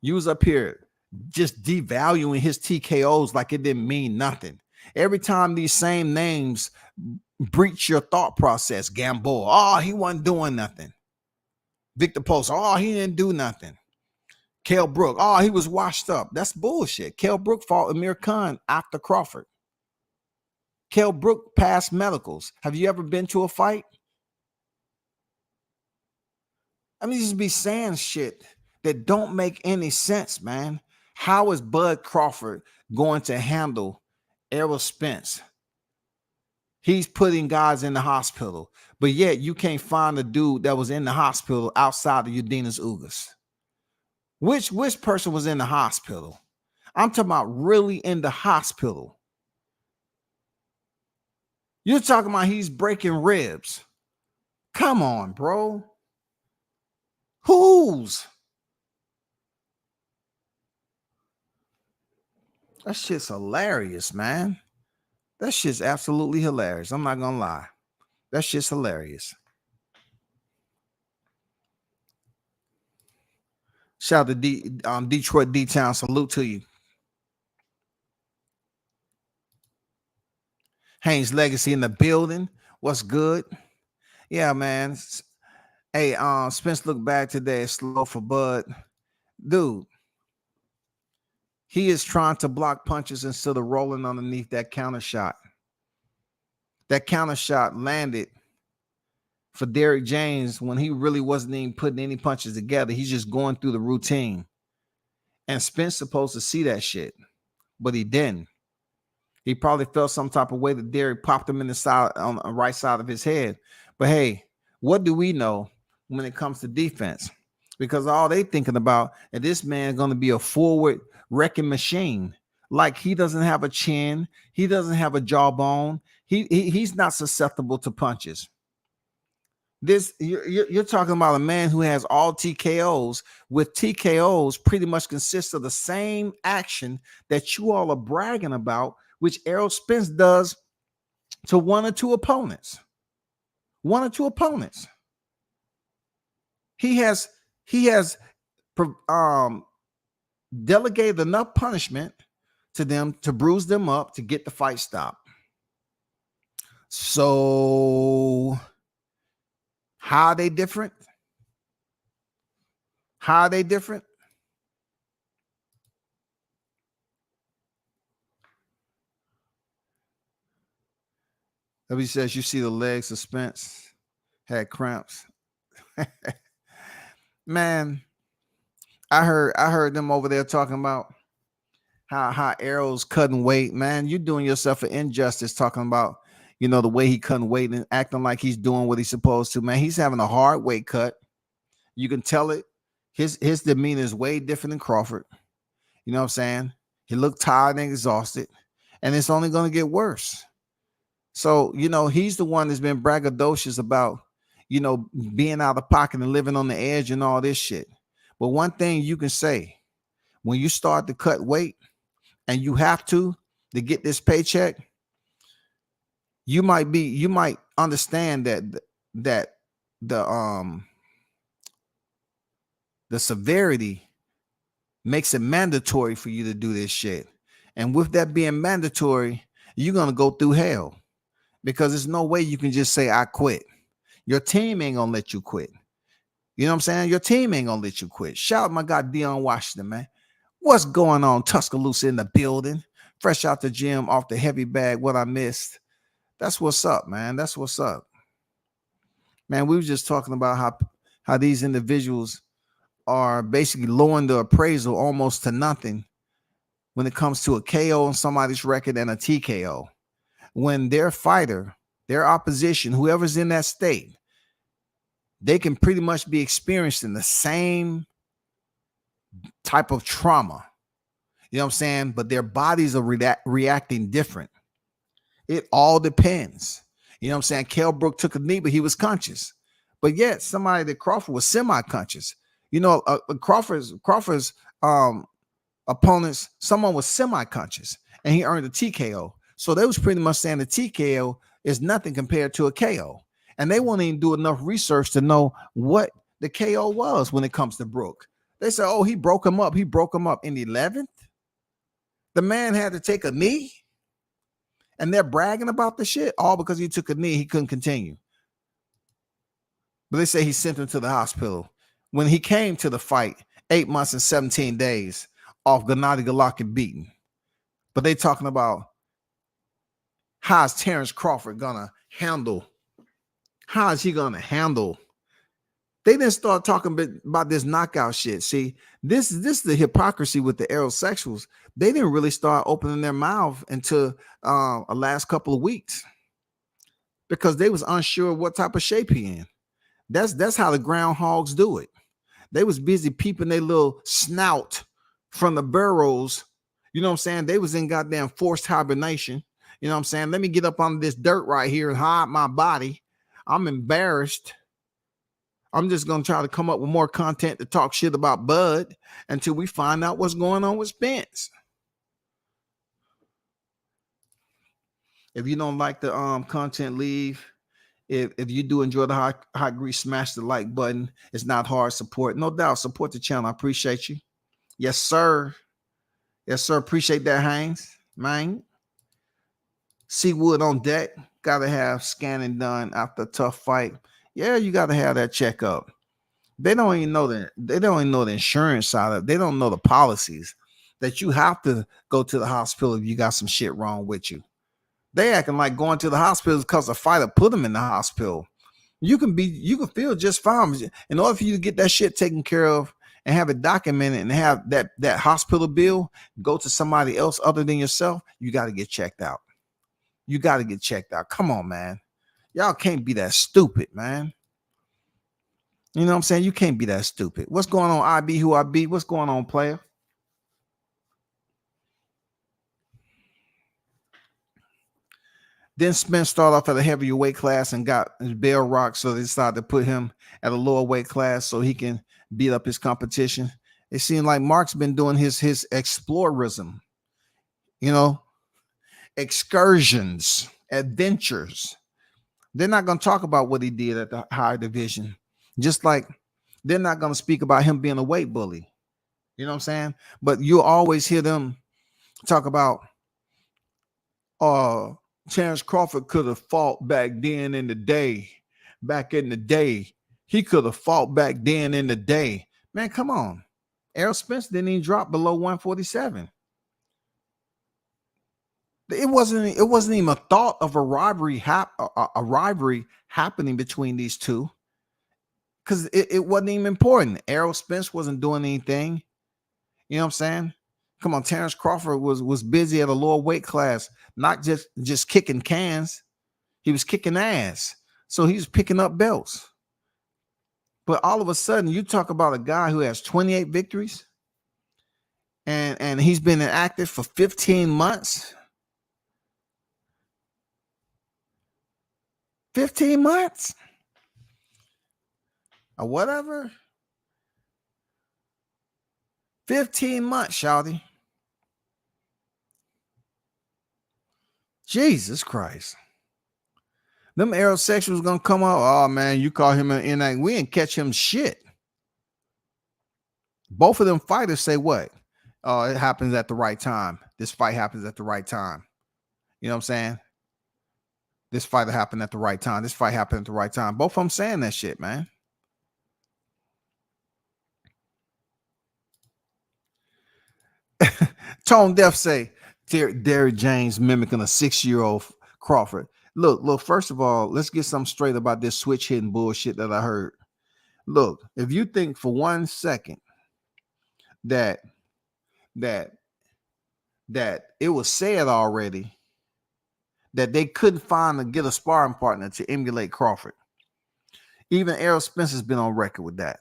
was up here just devaluing his TKOs like it didn't mean nothing. Every time these same names breach your thought process, Gamboa, oh, he wasn't doing nothing. Victor Post, oh, he didn't do nothing. Kell Brook, oh, he was washed up. That's bullshit. Kell Brook fought Amir Khan after Crawford. Kell Brook passed medicals. Have you ever been to a fight? I mean, just be saying shit that don't make any sense, man. How is Bud Crawford going to handle Errol Spence? He's putting guys in the hospital, but yet you can't find a dude that was in the hospital outside of Udinas Ugas. Which person was in the hospital? I'm talking about really in the hospital. You're talking about he's breaking ribs. Come on, bro. Whose? That shit's hilarious, man. That shit's absolutely hilarious. I'm not gonna lie. That shit's hilarious. Shout out to Detroit D-Town. Salute to you. Haynes Legacy in the building. What's good? Yeah, man. Hey, Spence looked back today. Slow for Bud. Dude, he is trying to block punches instead of rolling underneath that counter shot. That counter shot landed for Derrick James when he really wasn't even putting any punches together. He's just going through the routine. And Spence supposed to see that shit, but he didn't. He probably felt some type of way that Derrick popped him in the side on the right side of his head. But hey, what do we know when it comes to defense? Because all they thinking about is this man going to be a forward wrecking machine. Like he doesn't have a chin, he doesn't have a jawbone. He's not susceptible to punches. This you're talking about a man who has all TKOs, with TKOs pretty much consist of the same action that you all are bragging about, which Errol Spence does to one or two opponents. One or two opponents. He has delegated enough punishment to them to bruise them up to get the fight stopped. So how are they different? How are they different? He says you see the legs of Spence had cramps. Man, I heard them over there talking about how Errol's cutting weight. Man, you're doing yourself an injustice talking about, the way he cutting weight and acting like he's doing what he's supposed to. Man, he's having a hard weight cut. You can tell it. His demeanor is way different than Crawford. You know what I'm saying? He looked tired and exhausted, and it's only going to get worse. So, he's the one that's been braggadocious about, being out of pocket and living on the edge and all this shit. But one thing you can say, when you start to cut weight and you have to get this paycheck, you might understand that the the severity makes it mandatory for you to do this shit. And with that being mandatory, you're going to go through hell because there's no way you can just say, I quit. Your team ain't going to let you quit. You know what I'm saying? Your team ain't going to let you quit. Shout out my guy, Deion Washington, man. What's going on? Tuscaloosa in the building. Fresh out the gym, off the heavy bag. What I missed. That's what's up, man. That's what's up. Man, we were just talking about how these individuals are basically lowering the appraisal almost to nothing when it comes to a KO on somebody's record and a TKO. When their fighter, their opposition, whoever's in that state, they can pretty much be experiencing the same type of trauma. You know what I'm saying? But their bodies are reacting different. It all depends. You know what I'm saying? Kell Brook took a knee, but he was conscious. But yet somebody that Crawford was semi-conscious. You know, Crawford's opponents, someone was semi-conscious and he earned a TKO. So they was pretty much saying the TKO is nothing compared to a KO. And they won't even do enough research to know what the KO was when it comes to Brook. They said, oh, he broke him up. He broke him up in the 11th. The man had to take a knee. And they're bragging about the shit all because he took a knee. He couldn't continue. But they say he sent him to the hospital. When he came to the fight, 8 months and 17 days off Gennady Golovkin beaten. But they talking about how is Terrence Crawford gonna handle? How is he gonna handle? They didn't start talking about this knockout shit. See, this is the hypocrisy with the aerosexuals. They didn't really start opening their mouth until the last couple of weeks because they was unsure what type of shape he in. That's how the groundhogs do it. They was busy peeping their little snout from the burrows. You know what I'm saying? They was in goddamn forced hibernation. You know what I'm saying? Let me get up on this dirt right here and hide my body. I'm embarrassed. I'm just going to try to come up with more content to talk shit about Bud until we find out what's going on with Spence. If you don't like the content, leave. If you do enjoy the hot grease, smash the like button. It's not hard support. No doubt. Support the channel. I appreciate you. Yes, sir. Yes, sir. Appreciate that, Haynes. Man. Seawood on deck. Got to have scanning done after a tough fight. Yeah, you got to have that checkup. They don't even know that. They don't even know the insurance side of it. They don't know the policies that you have to go to the hospital if you got some shit wrong with you. They acting like going to the hospital because a fighter put them in the hospital. You can feel just fine. In order for you to get that shit taken care of and have it documented and have that hospital bill go to somebody else other than yourself, you got to get checked out. You got to get checked out. Come on, man. Y'all can't be that stupid, man. You know what I'm saying? You can't be that stupid. What's going on, IB who I beat? What's going on, player? Then Spence started off at a heavier weight class and got his bell rocked, so they decided to put him at a lower weight class so he can beat up his competition. It seemed like Mark's been doing his explorism, you know, excursions, adventures. They're not going to talk about what he did at the higher division, just like they're not going to speak about him being a weight bully. You know what I'm saying? But you'll always hear them talk about, Terrence Crawford could have fought back then in the day. Back in the day. He could have fought back then in the day. Man, come on. Errol Spence didn't even drop below 147. It wasn't even a thought of a rivalry happening between these two. Because it wasn't even important. Errol Spence wasn't doing anything. You know what I'm saying? Come on, Terrence Crawford was busy at a lower weight class, not just kicking cans. He was kicking ass. So he was picking up belts. But all of a sudden, you talk about a guy who has 28 victories and he's been inactive for 15 months. 15 months? Or whatever. 15 months, shawty. Jesus Christ. Them aerosexuals gonna come out. Oh man, you call him an inactive. We didn't catch him shit. Both of them fighters say what? Oh, it happens at the right time. This fight happens at the right time. You know what I'm saying? This fight happened at the right time. This fight happened at the right time. Both of them saying that shit, man. Tone Deaf say Derrick James mimicking a 6-year-old Crawford. Look, first of all, let's get something straight about this switch hitting bullshit that I heard. Look, if you think for 1 second that that it was said already that they couldn't find or get a sparring partner to emulate Crawford. Even Errol Spence has been on record with that.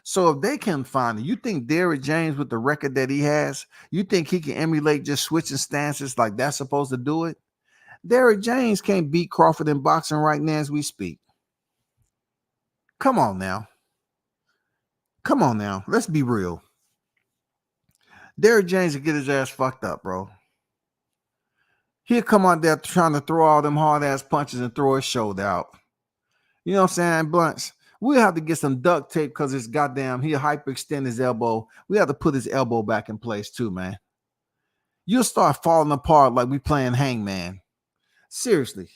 So if they can find it, you think Derrick James, with the record that he has, you think he can emulate just switching stances like that's supposed to do it? Derrick James can't beat Crawford in boxing right now as we speak. Come on now. Let's be real. Derrick James will get his ass fucked up, bro. He'll come out there trying to throw all them hard ass punches and throw his shoulder out. You know what I'm saying, Blunts? We'll have to get some duct tape because it's goddamn, he'll hyperextend his elbow. We have to put his elbow back in place too, man. You'll start falling apart like we playing hangman. Seriously.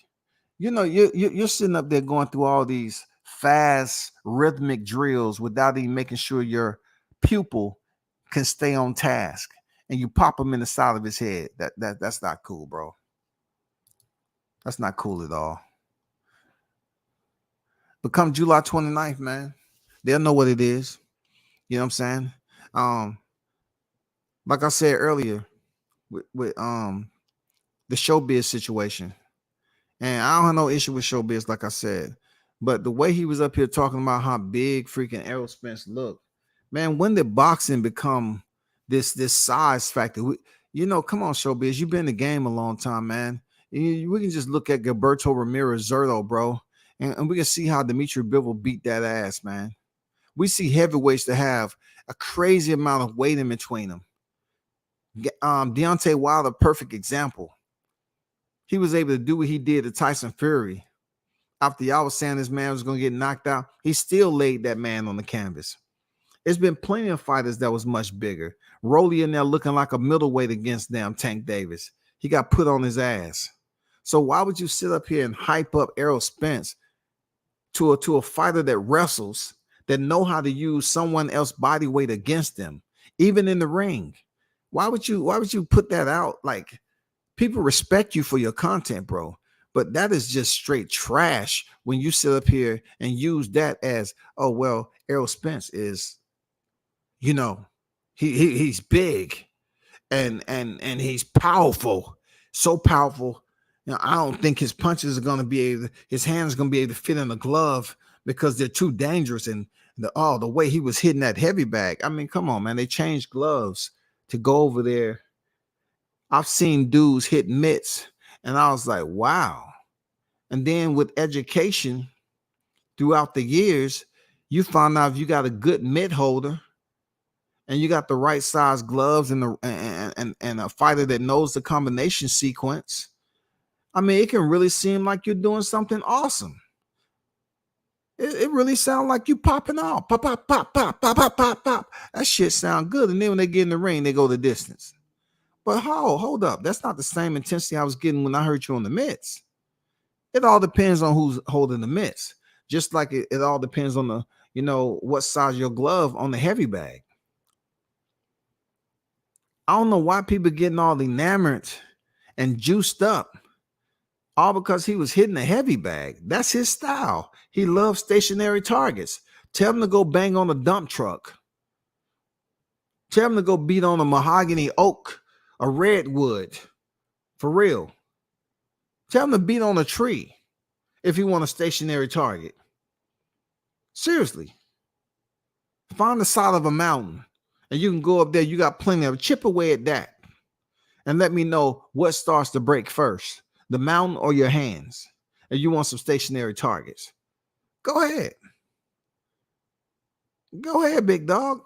You know, you're sitting up there going through all these fast rhythmic drills without even making sure your pupil can stay on task, and you pop him in the side of his head. That's not cool, bro. That's not cool at all. But come July 29th, man, they'll know what it is. You know what I'm saying? Like I said earlier, with the showbiz situation. And I don't have no issue with showbiz, like I said. But the way he was up here talking about how big freaking Errol Spence looked, man, when did boxing become this size factor? Come on, showbiz. You've been in the game a long time, man. We can just look at Gilberto Ramirez Zurdo, bro, and we can see how Dimitri Bivol beat that ass, man. We see heavyweights that have a crazy amount of weight in between them. Deontay Wilder, perfect example. He was able to do what he did to Tyson Fury. After y'all was saying this man was going to get knocked out, he still laid that man on the canvas. There's been plenty of fighters that was much bigger. Rolly in there looking like a middleweight against damn Tank Davis. He got put on his ass. So why would you sit up here and hype up Errol Spence to a fighter that wrestles, that know how to use someone else's body weight against them, even in the ring? Why would you put that out? Like, people respect you for your content, bro. But that is just straight trash when you sit up here and use that as, oh, well, Errol Spence is, he's big and he's powerful, so powerful. I don't think his punches are going to be able, his hands are going to be able to fit in a glove because they're too dangerous. And the way he was hitting that heavy bag. I mean, come on, man. They changed gloves to go over there. I've seen dudes hit mitts, and I was like, wow. And then with education throughout the years, you find out if you got a good mitt holder and you got the right size gloves and a fighter that knows the combination sequence, I mean, it can really seem like you're doing something awesome. It really sounds like you popping off. Pop, pop, pop, pop, pop, pop, pop, pop. That shit sound good. And then when they get in the ring, they go the distance. But hold up. That's not the same intensity I was getting when I heard you on the mitts. It all depends on who's holding the mitts. Just like it all depends on the, what size your glove on the heavy bag. I don't know why people getting all enamored and juiced up. All because he was hitting a heavy bag. That's his style. He loves stationary targets. Tell him to go bang on a dump truck. Tell him to go beat on a mahogany oak, a redwood. For real. Tell him to beat on a tree if you want a stationary target. Seriously. Find the side of a mountain and you can go up there. You got plenty of chip away at that. And let me know what starts to break first, the mountain or your hands. And you want some stationary targets. Go ahead. Go ahead, big dog.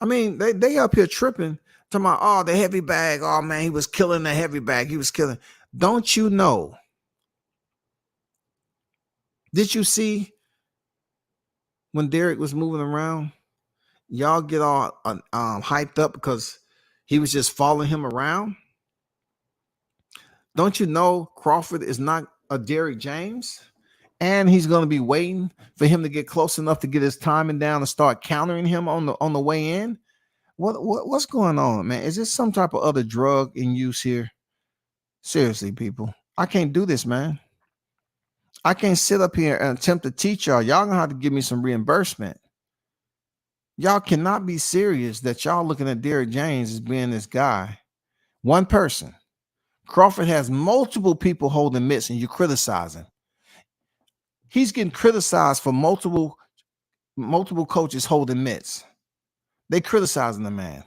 I mean, they up here tripping, talking about, oh, the heavy bag. Oh, man, he was killing the heavy bag. He was killing. Don't you know? Did you see when Derek was moving around y'all get all hyped up because he was just following him around. Don't you know Crawford is not a Derrick James? And he's going to be waiting for him to get close enough to get his timing down and start countering him on the way in. What's going on, man? Is this some type of other drug in use here? Seriously, people, I can't do this, man. I can't sit up here and attempt to teach y'all. Y'all gonna have to give me some reimbursement. Y'all cannot be serious that y'all looking at Derrick James as being this guy. One person. Crawford has multiple people holding mitts, and you criticize him. He's getting criticized for multiple coaches holding mitts. They criticizing the man.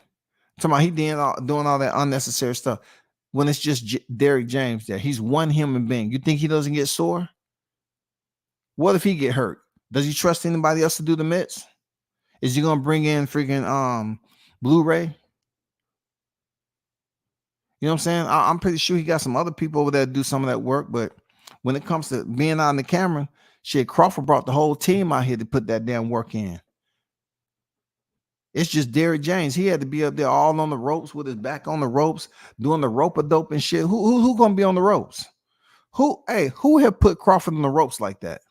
Talking about he doing all that unnecessary stuff when it's just Derrick James there. He's one human being. You think he doesn't get sore? What if he get hurt? Does he trust anybody else to do the mitts? Is he gonna bring in freaking Blu-ray? You know what I'm saying? I'm pretty sure he got some other people over there to do some of that work, but when it comes to being out on the camera, shit, Crawford brought the whole team out here to put that damn work in. It's just Derrick James. He had to be up there all on the ropes with his back on the ropes, doing the rope-a-dope and shit. Who gonna be on the ropes? Who have put Crawford on the ropes like that?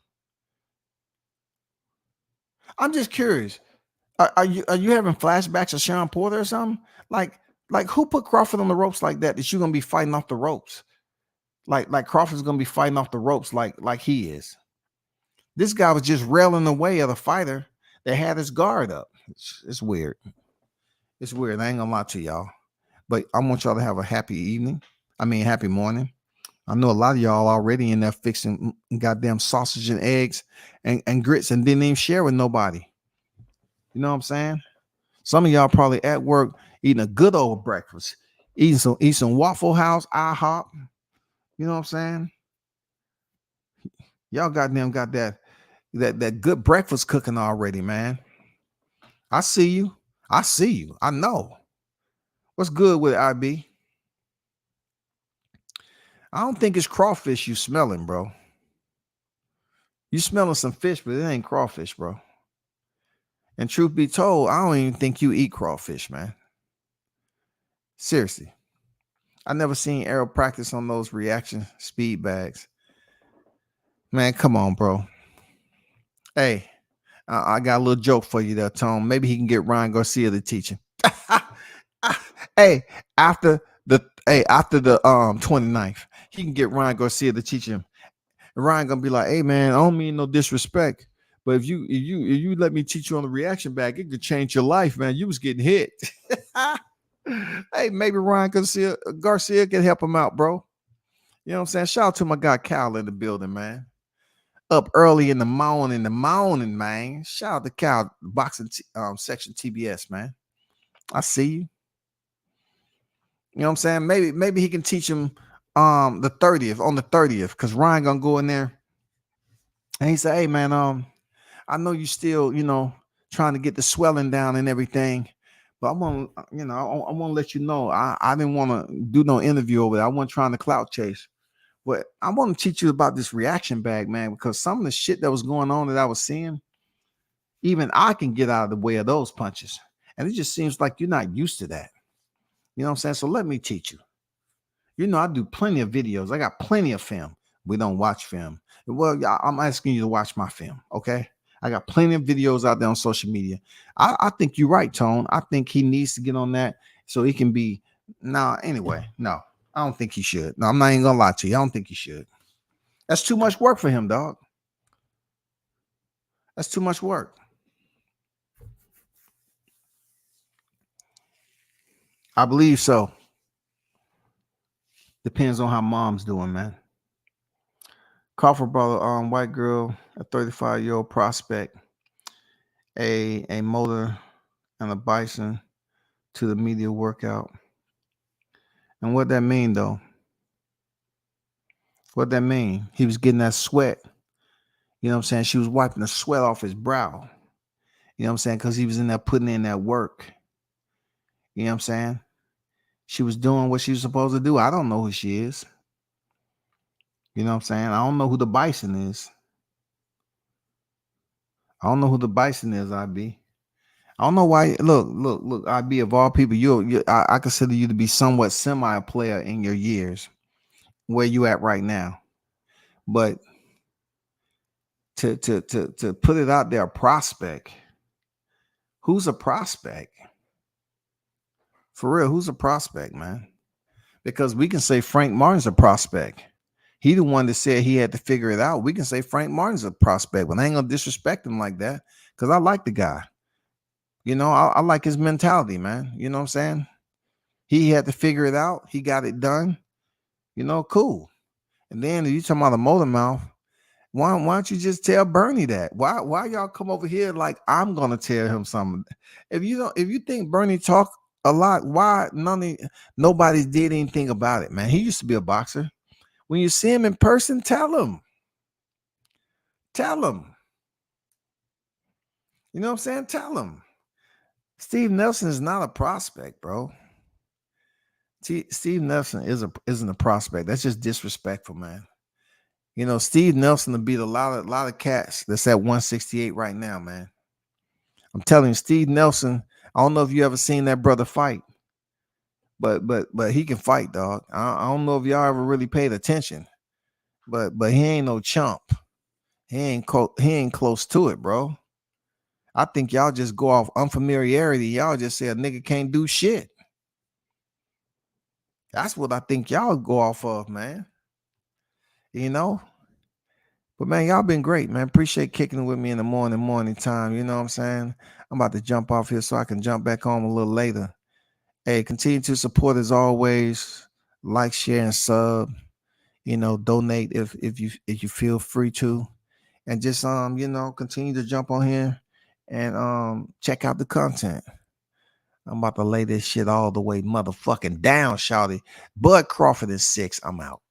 I'm just curious. Are you having flashbacks of Sean Porter or something? Like who put Crawford on the ropes like that you're gonna be fighting off the ropes? Like Crawford's gonna be fighting off the ropes like he is. This guy was just railing away at a fighter that had his guard up. It's weird. It's weird. I ain't gonna lie to y'all. But I want y'all to have a happy evening. Happy morning. I know a lot of y'all already in there fixing goddamn sausage and eggs and grits and didn't even share with nobody. You know what I'm saying? Some of y'all probably at work eating a good old breakfast, eating some Waffle House, IHOP. You know what I'm saying? Y'all goddamn got that good breakfast cooking already, man. I see you. I know. What's good with IB? I don't think it's crawfish you smelling, bro. You smelling some fish, but it ain't crawfish, bro. And truth be told, I don't even think you eat crawfish, man. Seriously. I never seen Arrow practice on those reaction speed bags. Man, come on, bro. Hey, I got a little joke for you there, Tone. Maybe he can get Ryan Garcia to teach him. Hey, after the 29th, he can get Ryan Garcia to teach him. And Ryan gonna be like, hey man, I don't mean no disrespect, but if you let me teach you on the reaction bag, it could change your life, man. You was getting hit. Hey, maybe Ryan Garcia can help him out, bro. You know what I'm saying? Shout out to my guy Kyle in the building, man. Up early in the morning, man. Shout out to Kyle, boxing section TBS, man. I see you. You know what I'm saying? Maybe he can teach him the 30th, because Ryan gonna go in there and he said, hey man, I know you still, trying to get the swelling down and everything, but I'm gonna, I want to let you know I didn't want to do no interview over there. I wasn't trying to clout chase. But I want to teach you about this reaction bag, man, because some of the shit that was going on that I was seeing, even I can get out of the way of those punches. And it just seems like you're not used to that. You know what I'm saying? So let me teach you. I do plenty of videos. I got plenty of film. We don't watch film. Well, I'm asking you to watch my film, okay? I got plenty of videos out there on social media. I think you're right, Tone. I think he needs to get on that so he can be. Anyway, no. I don't think he should. No, I'm not even gonna lie to you. I don't think he should. That's too much work for him, dog. That's too much work. I believe so. Depends on how mom's doing, man. Crawford brought a white girl, a 35-year-old prospect, a motor and a bison to the media workout. And what that mean, though? What that mean? He was getting that sweat. You know what I'm saying? She was wiping the sweat off his brow. You know what I'm saying? Because he was in there putting in that work. You know what I'm saying? She was doing what she was supposed to do. I don't know who she is. You know what I'm saying? I don't know who the bison is. I don't know who the bison is, IB. I don't know why. Look. I be of all people. I consider you to be somewhat semi player in your years. Where you at right now? But to put it out there, a prospect. Who's a prospect? For real, who's a prospect, man? Because we can say Frank Martin's a prospect. He the one that said he had to figure it out. We can say Frank Martin's a prospect, but I ain't gonna disrespect him like that because I like the guy. I like his mentality, man. You know what I'm saying? He had to figure it out. He got it done. Cool. And then you talking about a motor mouth. Why don't you just tell Bernie that? Why y'all come over here like I'm gonna tell him something? If you think Bernie talk a lot, why nobody did anything about it, man? He used to be a boxer. When you see him in person, tell him. Tell him. You know what I'm saying? Tell him. Steve Nelson is not a prospect, bro. Steve Nelson isn't a prospect. That's just disrespectful, man. Steve Nelson will beat a lot of cats that's at 168 right now, man. I'm telling you, Steve Nelson. I don't know if you ever seen that brother fight, but he can fight, dog. I don't know if y'all ever really paid attention, but he ain't no chump. He ain't close to it, bro. I think y'all just go off unfamiliarity. Y'all just say a nigga can't do shit. That's what I think y'all go off of, man. But man, y'all been great, man. Appreciate kicking it with me in the morning time. You know what I'm saying? I'm about to jump off here so I can jump back on a little later. Hey, continue to support as always. Like, share, and sub. Donate if you feel free to. And just continue to jump on here and check out the content. I'm about to lay this shit all the way motherfucking down, shawty. Bud Crawford is 6. I'm out.